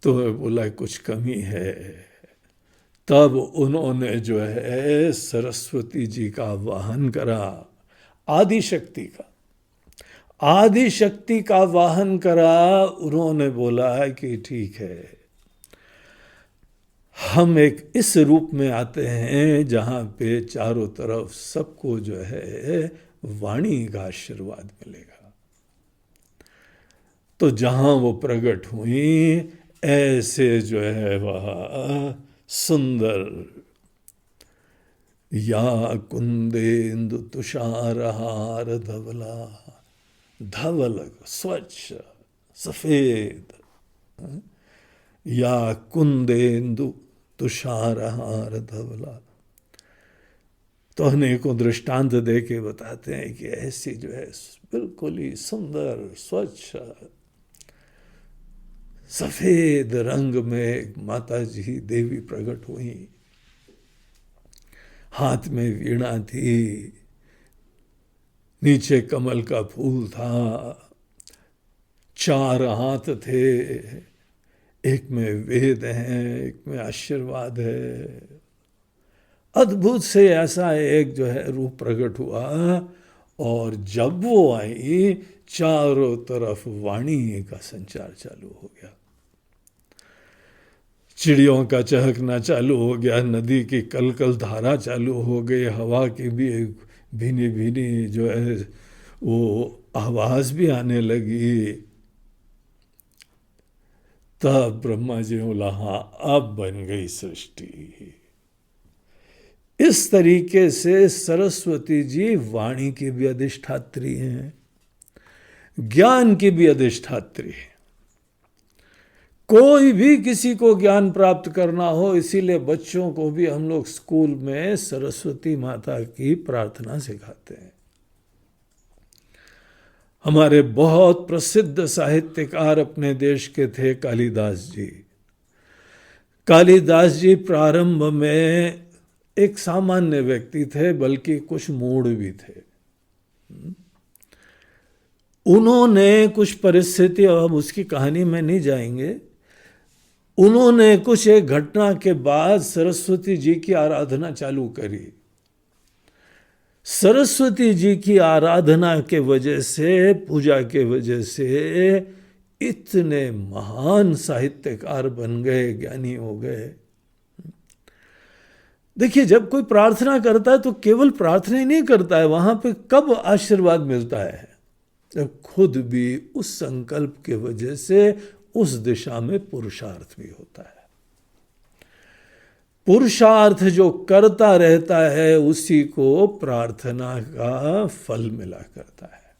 तो बोला कुछ कमी है। तब उन्होंने जो है सरस्वती जी का वाहन करा, आदि शक्ति का, आदि शक्ति का वाहन करा। उन्होंने बोला कि ठीक है, हम एक इस रूप में आते हैं जहां पे चारों तरफ सबको जो है वाणी का आशीर्वाद मिलेगा। तो जहां वो प्रकट हुई, ऐसे जो है वह सुंदर, या कुंदेन्दु तुषारहार धवला, धवल स्वच्छ सफेद, या कुंदेन्दु तुषारहार धवला। तो अनेकों दृष्टांत दे के बताते हैं कि ऐसी जो है बिल्कुल ही सुंदर स्वच्छ सफेद रंग में माता जी देवी प्रकट हुई। हाथ में वीणा थी, नीचे कमल का फूल था, 4 हाथ थे, एक में वेद हैं, एक में आशीर्वाद है। अद्भुत से ऐसा एक जो है रूप प्रकट हुआ। और जब वो आई, चारों तरफ वाणी का संचार चालू हो गया, चिड़ियों का चहकना चालू हो गया, नदी की कलकल धारा चालू हो गई, हवा की भी एक भीनी भीनी जो है वो आवाज भी आने लगी। तब ब्रह्मा जी बोला हाँ, अब बन गई सृष्टि। इस तरीके से सरस्वती जी वाणी की भी अधिष्ठात्री हैं, ज्ञान की भी अधिष्ठात्री है। कोई भी किसी को ज्ञान प्राप्त करना हो, इसीलिए बच्चों को भी हम लोग स्कूल में सरस्वती माता की प्रार्थना सिखाते हैं। हमारे बहुत प्रसिद्ध साहित्यकार अपने देश के थे कालिदास जी। कालिदास जी प्रारंभ में एक सामान्य व्यक्ति थे, बल्कि कुछ मूढ़ भी थे। उन्होंने कुछ परिस्थिति, अब उसकी कहानी में नहीं जाएंगे, उन्होंने कुछ एक घटना के बाद सरस्वती जी की आराधना चालू करी। सरस्वती जी की आराधना के वजह से, पूजा के वजह से इतने महान साहित्यकार बन गए, ज्ञानी हो गए। देखिए, जब कोई प्रार्थना करता है तो केवल प्रार्थना ही नहीं करता है, वहां पे कब आशीर्वाद मिलता है, जब खुद भी उस संकल्प के वजह से उस दिशा में पुरुषार्थ भी होता है। पुरुषार्थ जो करता रहता है उसी को प्रार्थना का फल मिला करता है।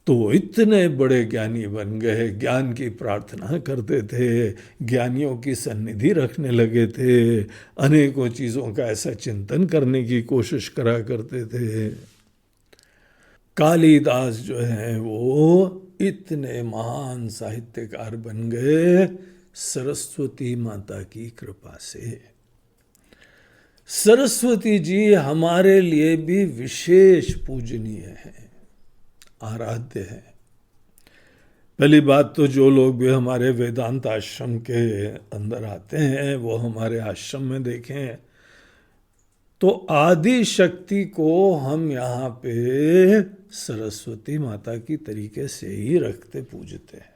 तो वो इतने बड़े ज्ञानी बन गए, ज्ञान की प्रार्थना करते थे, ज्ञानियों की सन्निधि रखने लगे थे, अनेकों चीज़ों का ऐसा चिंतन करने की कोशिश करा करते थे। कालिदास जो है वो इतने महान साहित्यकार बन गए सरस्वती माता की कृपा से। सरस्वती जी हमारे लिए भी विशेष पूजनीय है, आराध्य है। पहली बात तो जो लोग भी हमारे वेदांत आश्रम के अंदर आते हैं वो हमारे आश्रम में देखें तो आदि शक्ति को हम यहाँ पे सरस्वती माता की तरीके से ही रखते पूजते हैं।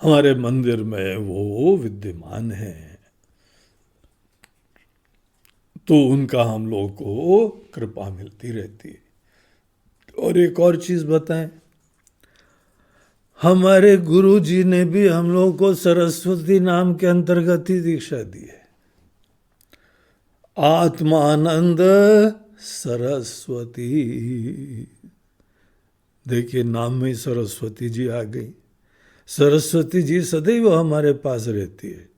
हमारे मंदिर में वो विद्यमान है, तो उनका हम लोग को कृपा मिलती रहती है। और एक और चीज बताएं, हमारे गुरु जी ने भी हम लोग को सरस्वती नाम के अंतर्गत ही दीक्षा दी है। आत्मानंद सरस्वती, देखिए नाम में सरस्वती जी आ गई। सरस्वती जी सदैव हमारे पास रहती है,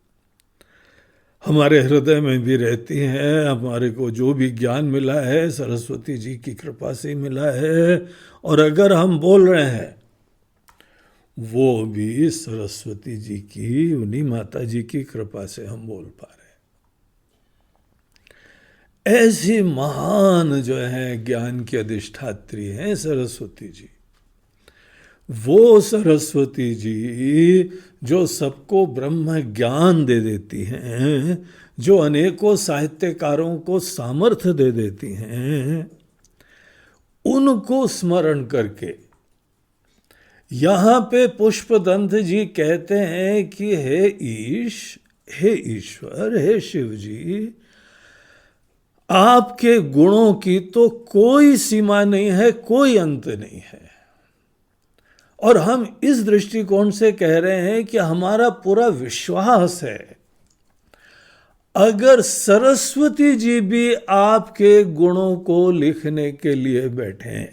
हमारे हृदय में भी रहती हैं। हमारे को जो भी ज्ञान मिला है सरस्वती जी की कृपा से मिला है, और अगर हम बोल रहे हैं वो भी सरस्वती जी की, उन्हीं माता जी की कृपा से हम बोल पा रहे हैं। ऐसी महान जो है ज्ञान की अधिष्ठात्री हैं सरस्वती जी। वो सरस्वती जी जो सबको ब्रह्म ज्ञान दे देती हैं, जो अनेकों साहित्यकारों को सामर्थ्य दे देती हैं, उनको स्मरण करके यहाँ पे पुष्पदंत जी कहते हैं कि हे ईश, हे ईश्वर, हे शिव जी, आपके गुणों की तो कोई सीमा नहीं है, कोई अंत नहीं है। और हम इस दृष्टिकोण से कह रहे हैं कि हमारा पूरा विश्वास है, अगर सरस्वती जी भी आपके गुणों को लिखने के लिए बैठे,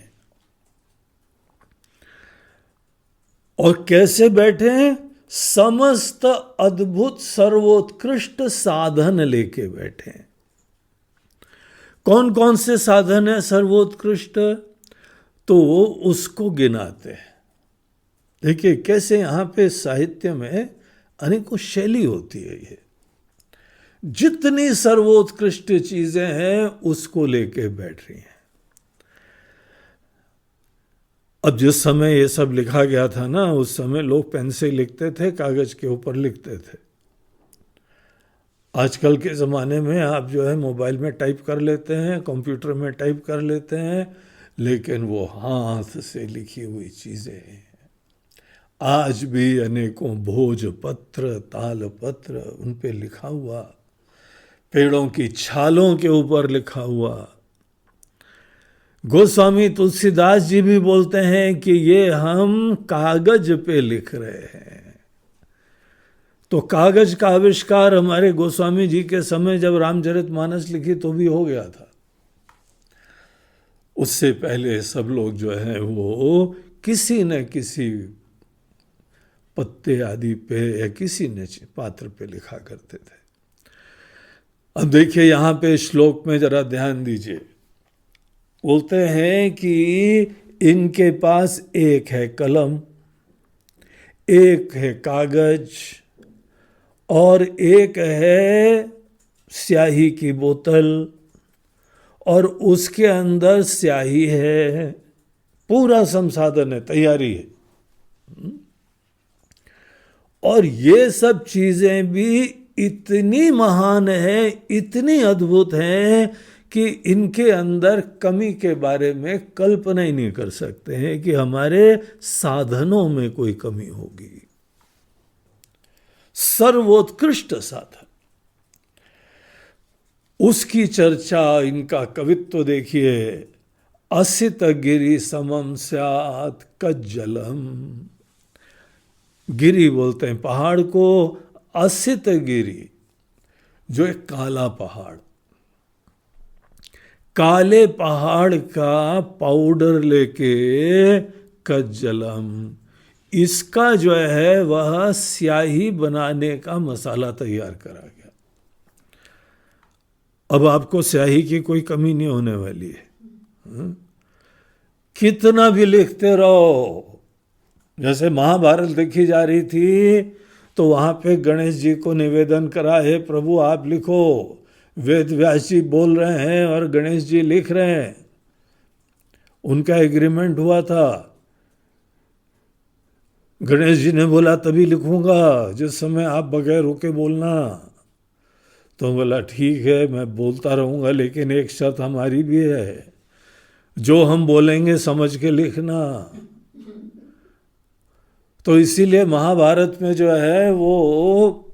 और कैसे बैठे हैं, समस्त अद्भुत सर्वोत्कृष्ट साधन लेके बैठे हैं। कौन कौन से साधन है सर्वोत्कृष्ट, तो वो उसको गिनाते हैं। देखिए कैसे यहाँ पे साहित्य में अनेकों शैली होती है। ये जितनी सर्वोत्कृष्ट चीजें हैं उसको लेके बैठ रही हैं। अब जिस समय ये सब लिखा गया था ना, उस समय लोग पेन से लिखते थे, कागज के ऊपर लिखते थे। आजकल के ज़माने में आप जो है मोबाइल में टाइप कर लेते हैं, कंप्यूटर में टाइप कर लेते हैं, लेकिन वो हाथ से लिखी हुई चीज़ें आज भी अनेकों भोजपत्र, तालपत्र, उन पे लिखा हुआ, पेड़ों की छालों के ऊपर लिखा हुआ। गोस्वामी तुलसीदास जी भी बोलते हैं कि ये हम कागज पे लिख रहे हैं। तो कागज का आविष्कार हमारे गोस्वामी जी के समय जब रामचरितमानस लिखी तो भी हो गया था। उससे पहले सब लोग जो है वो किसी न किसी पत्ते आदि पे या किसी न पात्र पे लिखा करते थे। अब देखिए यहाँ पे श्लोक में जरा ध्यान दीजिए, बोलते हैं कि इनके पास एक है कलम, एक है कागज, और एक है स्याही की बोतल, और उसके अंदर स्याही है। पूरा संसाधन है, तैयारी है। और ये सब चीजें भी इतनी महान है, इतनी अद्भुत हैं कि इनके अंदर कमी के बारे में कल्पना ही नहीं कर सकते हैं कि हमारे साधनों में कोई कमी होगी। सर्वोत्कृष्ट साधन, उसकी चर्चा, इनका कवित्व देखिए। असित गिरि समम स्यात् कज्जलम, गिरि बोलते हैं पहाड़ को, असित गिरि जो एक काला पहाड़। काले पहाड़ का पाउडर लेके कज्जलम, इसका जो है वह स्याही बनाने का मसाला तैयार करा गया। अब आपको स्याही की कोई कमी नहीं होने वाली है। कितना भी लिखते रहो। जैसे महाभारत लिखी जा रही थी तो वहां पे गणेश जी को निवेदन करा, हे प्रभु आप लिखो। वेद व्यास जी बोल रहे हैं और गणेश जी लिख रहे हैं। उनका एग्रीमेंट हुआ था। गणेश जी ने बोला तभी लिखूंगा जिस समय आप बगैर रुके बोलना। तो बोला ठीक है मैं बोलता रहूंगा, लेकिन एक शर्त हमारी भी है, जो हम बोलेंगे समझ के लिखना। तो इसीलिए महाभारत में जो है वो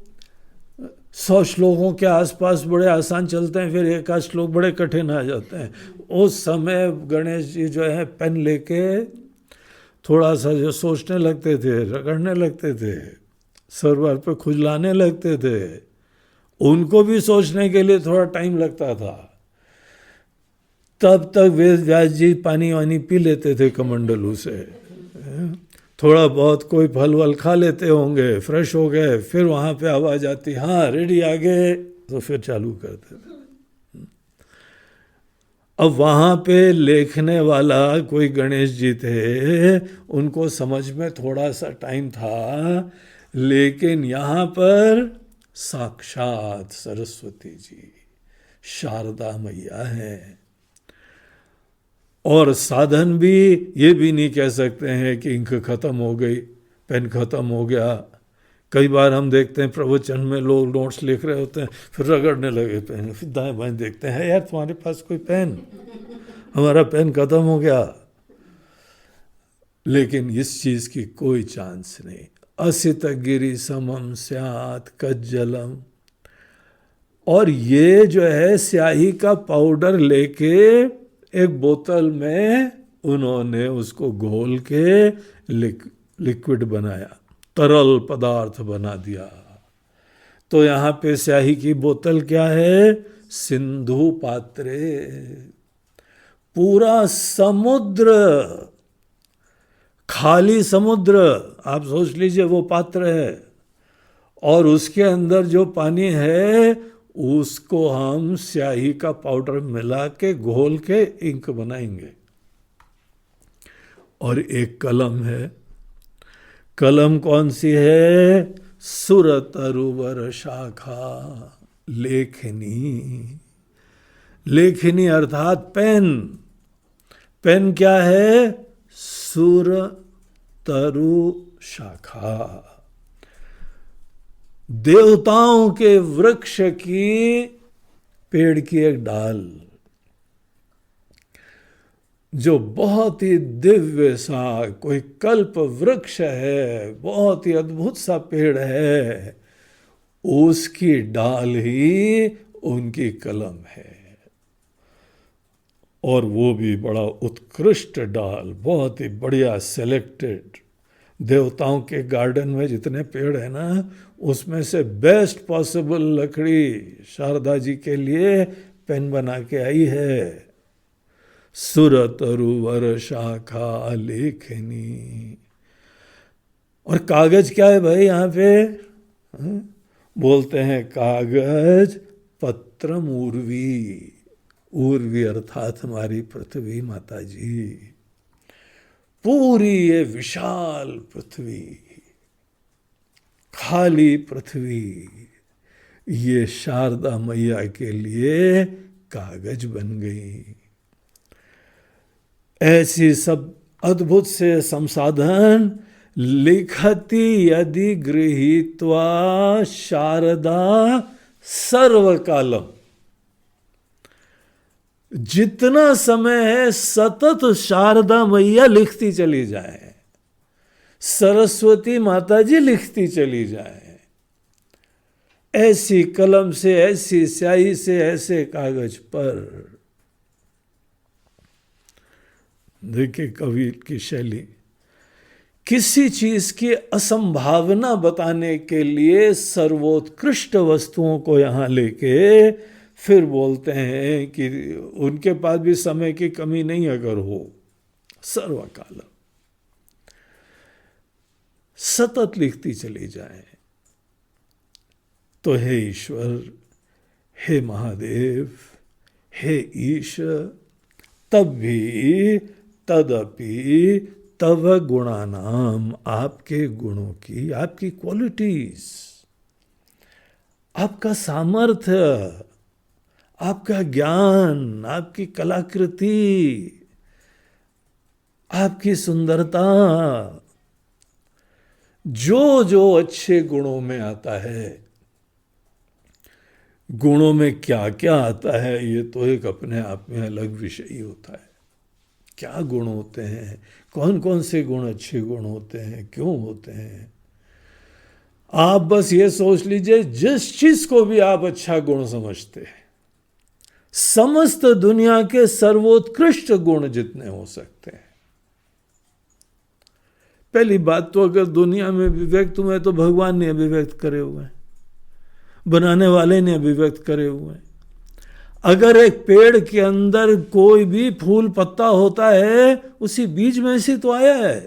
100 श्लोकों के आसपास बड़े आसान चलते हैं, फिर एक आध श्लोक बड़े कठिन आ जाते हैं। उस समय गणेश जी जो है पेन लेके थोड़ा सा जो सोचने लगते थे, रगड़ने लगते थे, सर बार पे खुजलाने लगते थे। उनको भी सोचने के लिए थोड़ा टाइम लगता था। तब तक वेद व्यास जी पानी वानी पी लेते थे कमंडलू से, थोड़ा बहुत कोई फल वल खा लेते होंगे, फ्रेश हो गए, फिर वहां पे आवाज आती हाँ रेडी आ गए, तो फिर चालू करते थे। अब वहां पे लिखने वाला कोई गणेश जी थे, उनको समझ में थोड़ा सा टाइम था, लेकिन यहां पर साक्षात सरस्वती जी शारदा मैया है। और साधन भी ये भी नहीं कह सकते हैं कि इंक खत्म हो गई, पेन खत्म हो गया। कई बार हम देखते हैं प्रवचन में लोग नोट्स लिख रहे होते हैं, फिर रगड़ने लगे पेन, फिर दाएं बाएं देखते हैं यार तुम्हारे पास कोई पेन, हमारा पेन खत्म हो गया। लेकिन इस चीज की कोई चांस नहीं। असित गिरि समम स्यात् कज्जलम। और ये जो है स्याही का पाउडर लेके एक बोतल में उन्होंने उसको घोल के लिक्विड बनाया, तरल पदार्थ बना दिया। तो यहाँ पे स्याही की बोतल क्या है? सिंधु पात्रे, पूरा समुद्र, खाली समुद्र, आप सोच लीजिए वो पात्र है, और उसके अंदर जो पानी है उसको हम स्याही का पाउडर मिला के घोल के इंक बनाएंगे। और एक कलम है, कलम कौन सी है? सुरतरुवर शाखा, लेखनी। लेखनी अर्थात पेन। पेन क्या है? सुर तरु शाखा, देवताओं के वृक्ष की, पेड़ की एक डाल, जो बहुत ही दिव्य सा कोई कल्प वृक्ष है, बहुत ही अद्भुत सा पेड़ है, उसकी डाल ही उनकी कलम है। और वो भी बड़ा उत्कृष्ट डाल, बहुत ही बढ़िया सेलेक्टेड। देवताओं के गार्डन में जितने पेड़ है ना, उसमें से बेस्ट पॉसिबल लकड़ी शारदा जी के लिए पेन बना के आई है। सुरतरुवर शाखा लेखनी। और कागज क्या है भाई यहाँ पे? बोलते हैं कागज पत्रम उर्वी। उर्वी अर्थात हमारी पृथ्वी माता जी। पूरी ये विशाल पृथ्वी, खाली पृथ्वी, ये शारदा मैया के लिए कागज बन गई। ऐसी सब अद्भुत से संसाधन लिखति यदि गृहीत्वा शारदा सर्वकालम। जितना समय है सतत शारदा मैया लिखती चली जाए, सरस्वती माता जी लिखती चली जाए, ऐसी कलम से, ऐसी स्याही से, ऐसे कागज पर। देखिए कवि की शैली, किसी चीज की असंभावना बताने के लिए सर्वोत्कृष्ट वस्तुओं को यहां लेके फिर बोलते हैं कि उनके पास भी समय की कमी नहीं अगर हो, सर्वकाल सतत लिखती चली जाए। तो हे ईश्वर, हे महादेव, हे ईश, तब भी तदपि तव गुणानाम, आपके गुणों की, आपकी क्वालिटीज, आपका सामर्थ्य, आपका ज्ञान, आपकी कलाकृति, आपकी सुंदरता, जो जो अच्छे गुणों में आता है, गुणों में क्या क्या आता है ये तो एक अपने आप में अलग विषय ही होता है। क्या गुण होते हैं, कौन कौन से गुण अच्छे गुण होते हैं, क्यों होते हैं, आप बस ये सोच लीजिए, जिस चीज को भी आप अच्छा गुण समझते हैं, समस्त दुनिया के सर्वोत्कृष्ट गुण जितने हो सकते हैं। पहली बात तो अगर दुनिया में अभिव्यक्त हुए तो भगवान ने अभिव्यक्त करे हुए हैं, बनाने वाले ने अभिव्यक्त करे हुए हैं। अगर एक पेड़ के अंदर कोई भी फूल पत्ता होता है, उसी बीज में से तो आया है।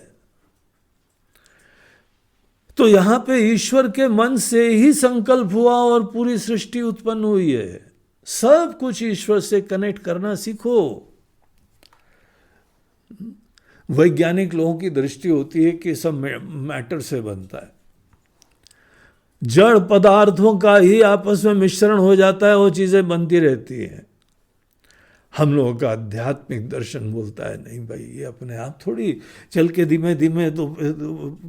तो यहां पे ईश्वर के मन से ही संकल्प हुआ और पूरी सृष्टि उत्पन्न हुई है। सब कुछ ईश्वर से कनेक्ट करना सीखो। वैज्ञानिक लोगों की दृष्टि होती है कि सब मैटर से बनता है, जड़ पदार्थों का ही आपस में मिश्रण हो जाता है, वो चीजें बनती रहती हैं। हम लोगों का आध्यात्मिक दर्शन बोलता है नहीं भाई, ये अपने आप थोड़ी चल के धीमे धीमे तो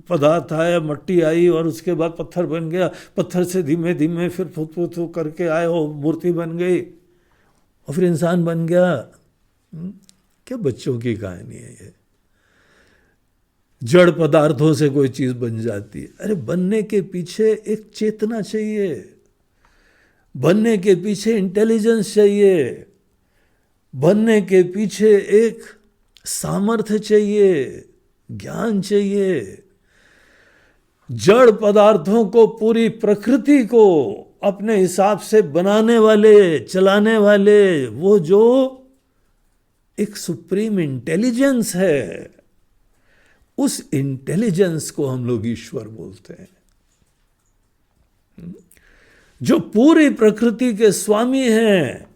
पदार्थ आया, मट्टी आई और उसके बाद पत्थर बन गया, पत्थर से धीमे धीमे फिर फुत फुत करके आए, वो मूर्ति बन गई और फिर इंसान बन गया। क्या बच्चों की कहानी है ये? जड़ पदार्थों से कोई चीज बन जाती है। अरे बनने के पीछे एक चेतना चाहिए, बनने के पीछे इंटेलिजेंस चाहिए, बनने के पीछे एक सामर्थ्य चाहिए, ज्ञान चाहिए। जड़ पदार्थों को, पूरी प्रकृति को अपने हिसाब से बनाने वाले, चलाने वाले, वो जो एक सुप्रीम इंटेलिजेंस है, उस इंटेलिजेंस को हम लोग ईश्वर बोलते हैं, जो पूरी प्रकृति के स्वामी हैं,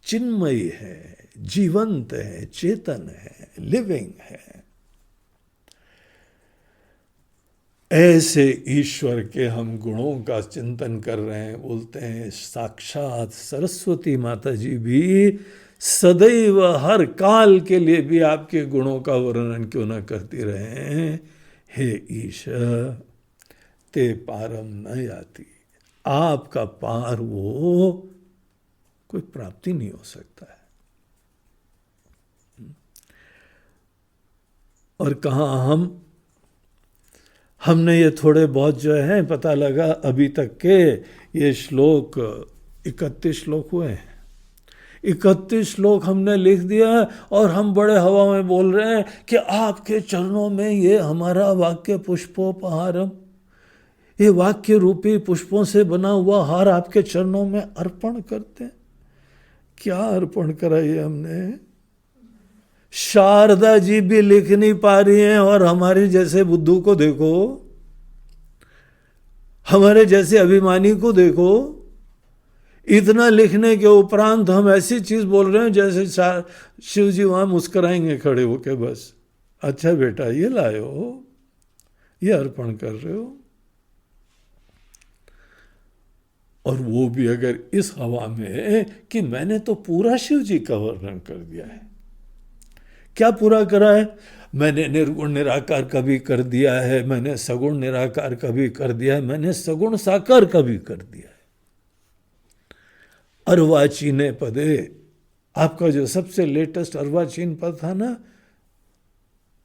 चिन्मयी है, जीवंत है, चेतन है, लिविंग है। ऐसे ईश्वर के हम गुणों का चिंतन कर रहे हैं। बोलते हैं साक्षात सरस्वती माता जी भी सदैव हर काल के लिए भी आपके गुणों का वर्णन क्यों न करती रहे। हे ईश ते पारम न याति, आपका पार वो कोई प्राप्ति नहीं हो सकता है। और कहाँ हमने ये थोड़े बहुत जो है पता लगा अभी तक के ये श्लोक 31 श्लोक हुए हैं, 31 श्लोक हमने लिख दिया और हम बड़े हवा में बोल रहे हैं कि आपके चरणों में ये हमारा वाक्य पुष्पोपहारम, ये वाक्य रूपी पुष्पों से बना हुआ हार आपके चरणों में अर्पण करते हैं। क्या अर्पण करा ये हमने? शारदा जी भी लिख नहीं पा रही हैं और हमारे जैसे बुद्धू को देखो, हमारे जैसे अभिमानी को देखो, इतना लिखने के उपरांत हम ऐसी चीज बोल रहे हैं जैसे शिव जी वहां मुस्कुराएंगे खड़े होके, बस अच्छा बेटा ये लाए हो, ये अर्पण कर रहे हो। और वो भी अगर इस हवा में कि मैंने तो पूरा शिव जी का वर्णन कर दिया है। क्या पूरा करा है? मैंने निर्गुण निराकार का भी कर दिया है, मैंने सगुण निराकार का भी कर दिया है, मैंने सगुण साकार का भी कर दिया है। अर्वाचीने पदे, आपका जो सबसे लेटेस्ट अर्वाचीन पद था ना,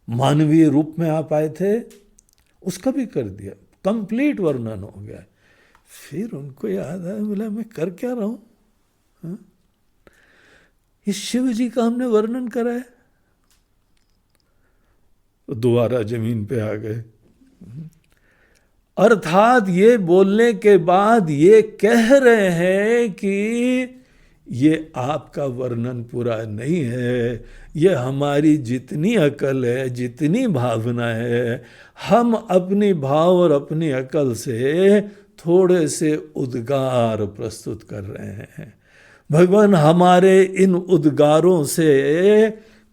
मानवीय रूप में आप आए थे, उसका भी कर दिया, कंप्लीट वर्णन हो गया। फिर उनको याद आया, बोला मैं कर क्या रहा हूं, इस शिव जी का हमने वर्णन करा है। तो दोबारा जमीन पे आ गए। अर्थात ये बोलने के बाद ये कह रहे हैं कि ये आपका वर्णन पूरा नहीं है, ये हमारी जितनी अकल है, जितनी भावना है, हम अपनी भाव और अपनी अकल से थोड़े से उद्गार प्रस्तुत कर रहे हैं। भगवान, हमारे इन उद्गारों से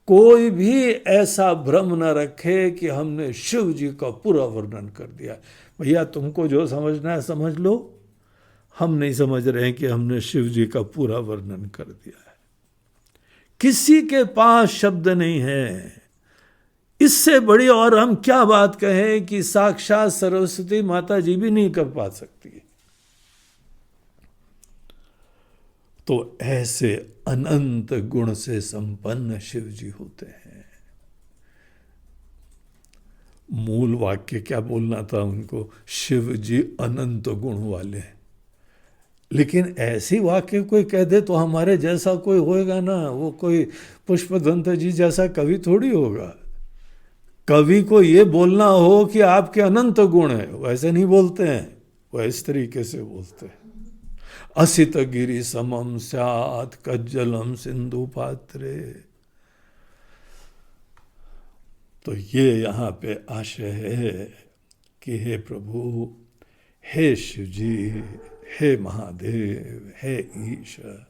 कोई भी ऐसा भ्रम न रखे कि हमने शिव जी का पूरा वर्णन कर दिया। भैया, तुमको जो समझना है समझ लो, हम नहीं समझ रहे हैं कि हमने शिव जी का पूरा वर्णन कर दिया है। किसी के पास शब्द नहीं है इससे बड़ी, और हम क्या बात कहें कि साक्षात सरस्वती माता जी भी नहीं कर पा सकती। तो ऐसे अनंत गुण से संपन्न शिव जी होते हैं। मूल वाक्य क्या बोलना था उनको, शिव जी अनंत गुण वाले हैं। लेकिन ऐसी वाक्य कोई कह दे तो हमारे जैसा कोई होएगा ना, वो कोई पुष्पदंत जी जैसा कवि थोड़ी होगा। कवि को ये बोलना हो कि आपके अनंत गुण है, वैसे नहीं बोलते हैं, वो इस तरीके से बोलते हैं। असित गिरि समम स्यात् कज्जलम सिंधु पात्रे। तो ये यहाँ पे आशय है कि हे प्रभु, हे शिव जी, हे महादेव, हे ईश्वर,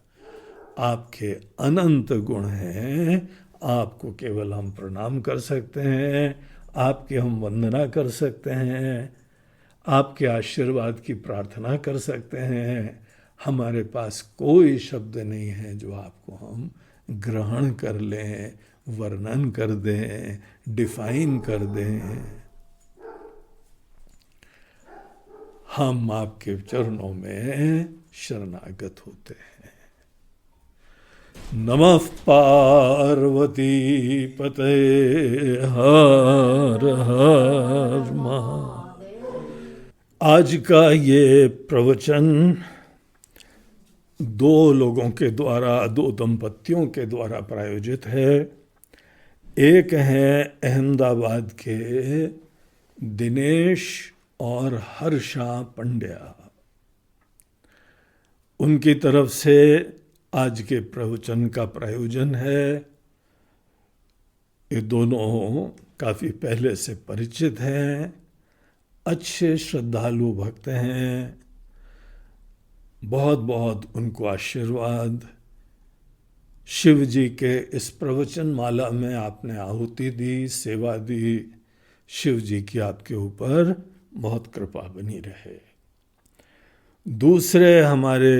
आपके अनंत गुण हैं। आपको केवल हम प्रणाम कर सकते हैं, आपकी हम वंदना कर सकते हैं, आपके आशीर्वाद की प्रार्थना कर सकते हैं। हमारे पास कोई शब्द नहीं है जो आपको हम ग्रहण कर लें, वर्णन कर दें, डिफाइन कर दें। हम आपके चरणों में शरणागत होते हैं। नमः पार्वती पते हर हर महादेव। आज का ये प्रवचन दो लोगों के द्वारा, दो दंपतियों के द्वारा प्रायोजित है। एक हैं अहमदाबाद के दिनेश और हर्षा पंड्या। उनकी तरफ से आज के प्रवचन का प्रायोजन है। ये दोनों काफ़ी पहले से परिचित हैं, अच्छे श्रद्धालु भक्त हैं। बहुत बहुत उनको आशीर्वाद। शिव जी के इस प्रवचन माला में आपने आहुति दी, सेवा दी। शिव जी की आपके ऊपर बहुत कृपा बनी रहे। दूसरे हमारे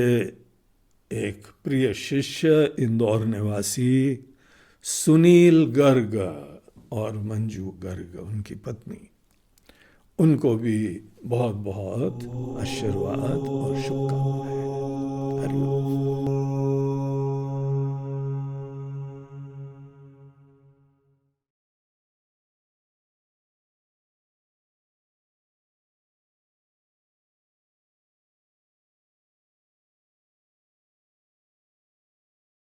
एक प्रिय शिष्य, इंदौर निवासी सुनील गर्ग और मंजू गर्ग, उनकी पत्नी, उनको भी बहुत बहुत आशीर्वाद और शुभकामनाएं। हरि ओम।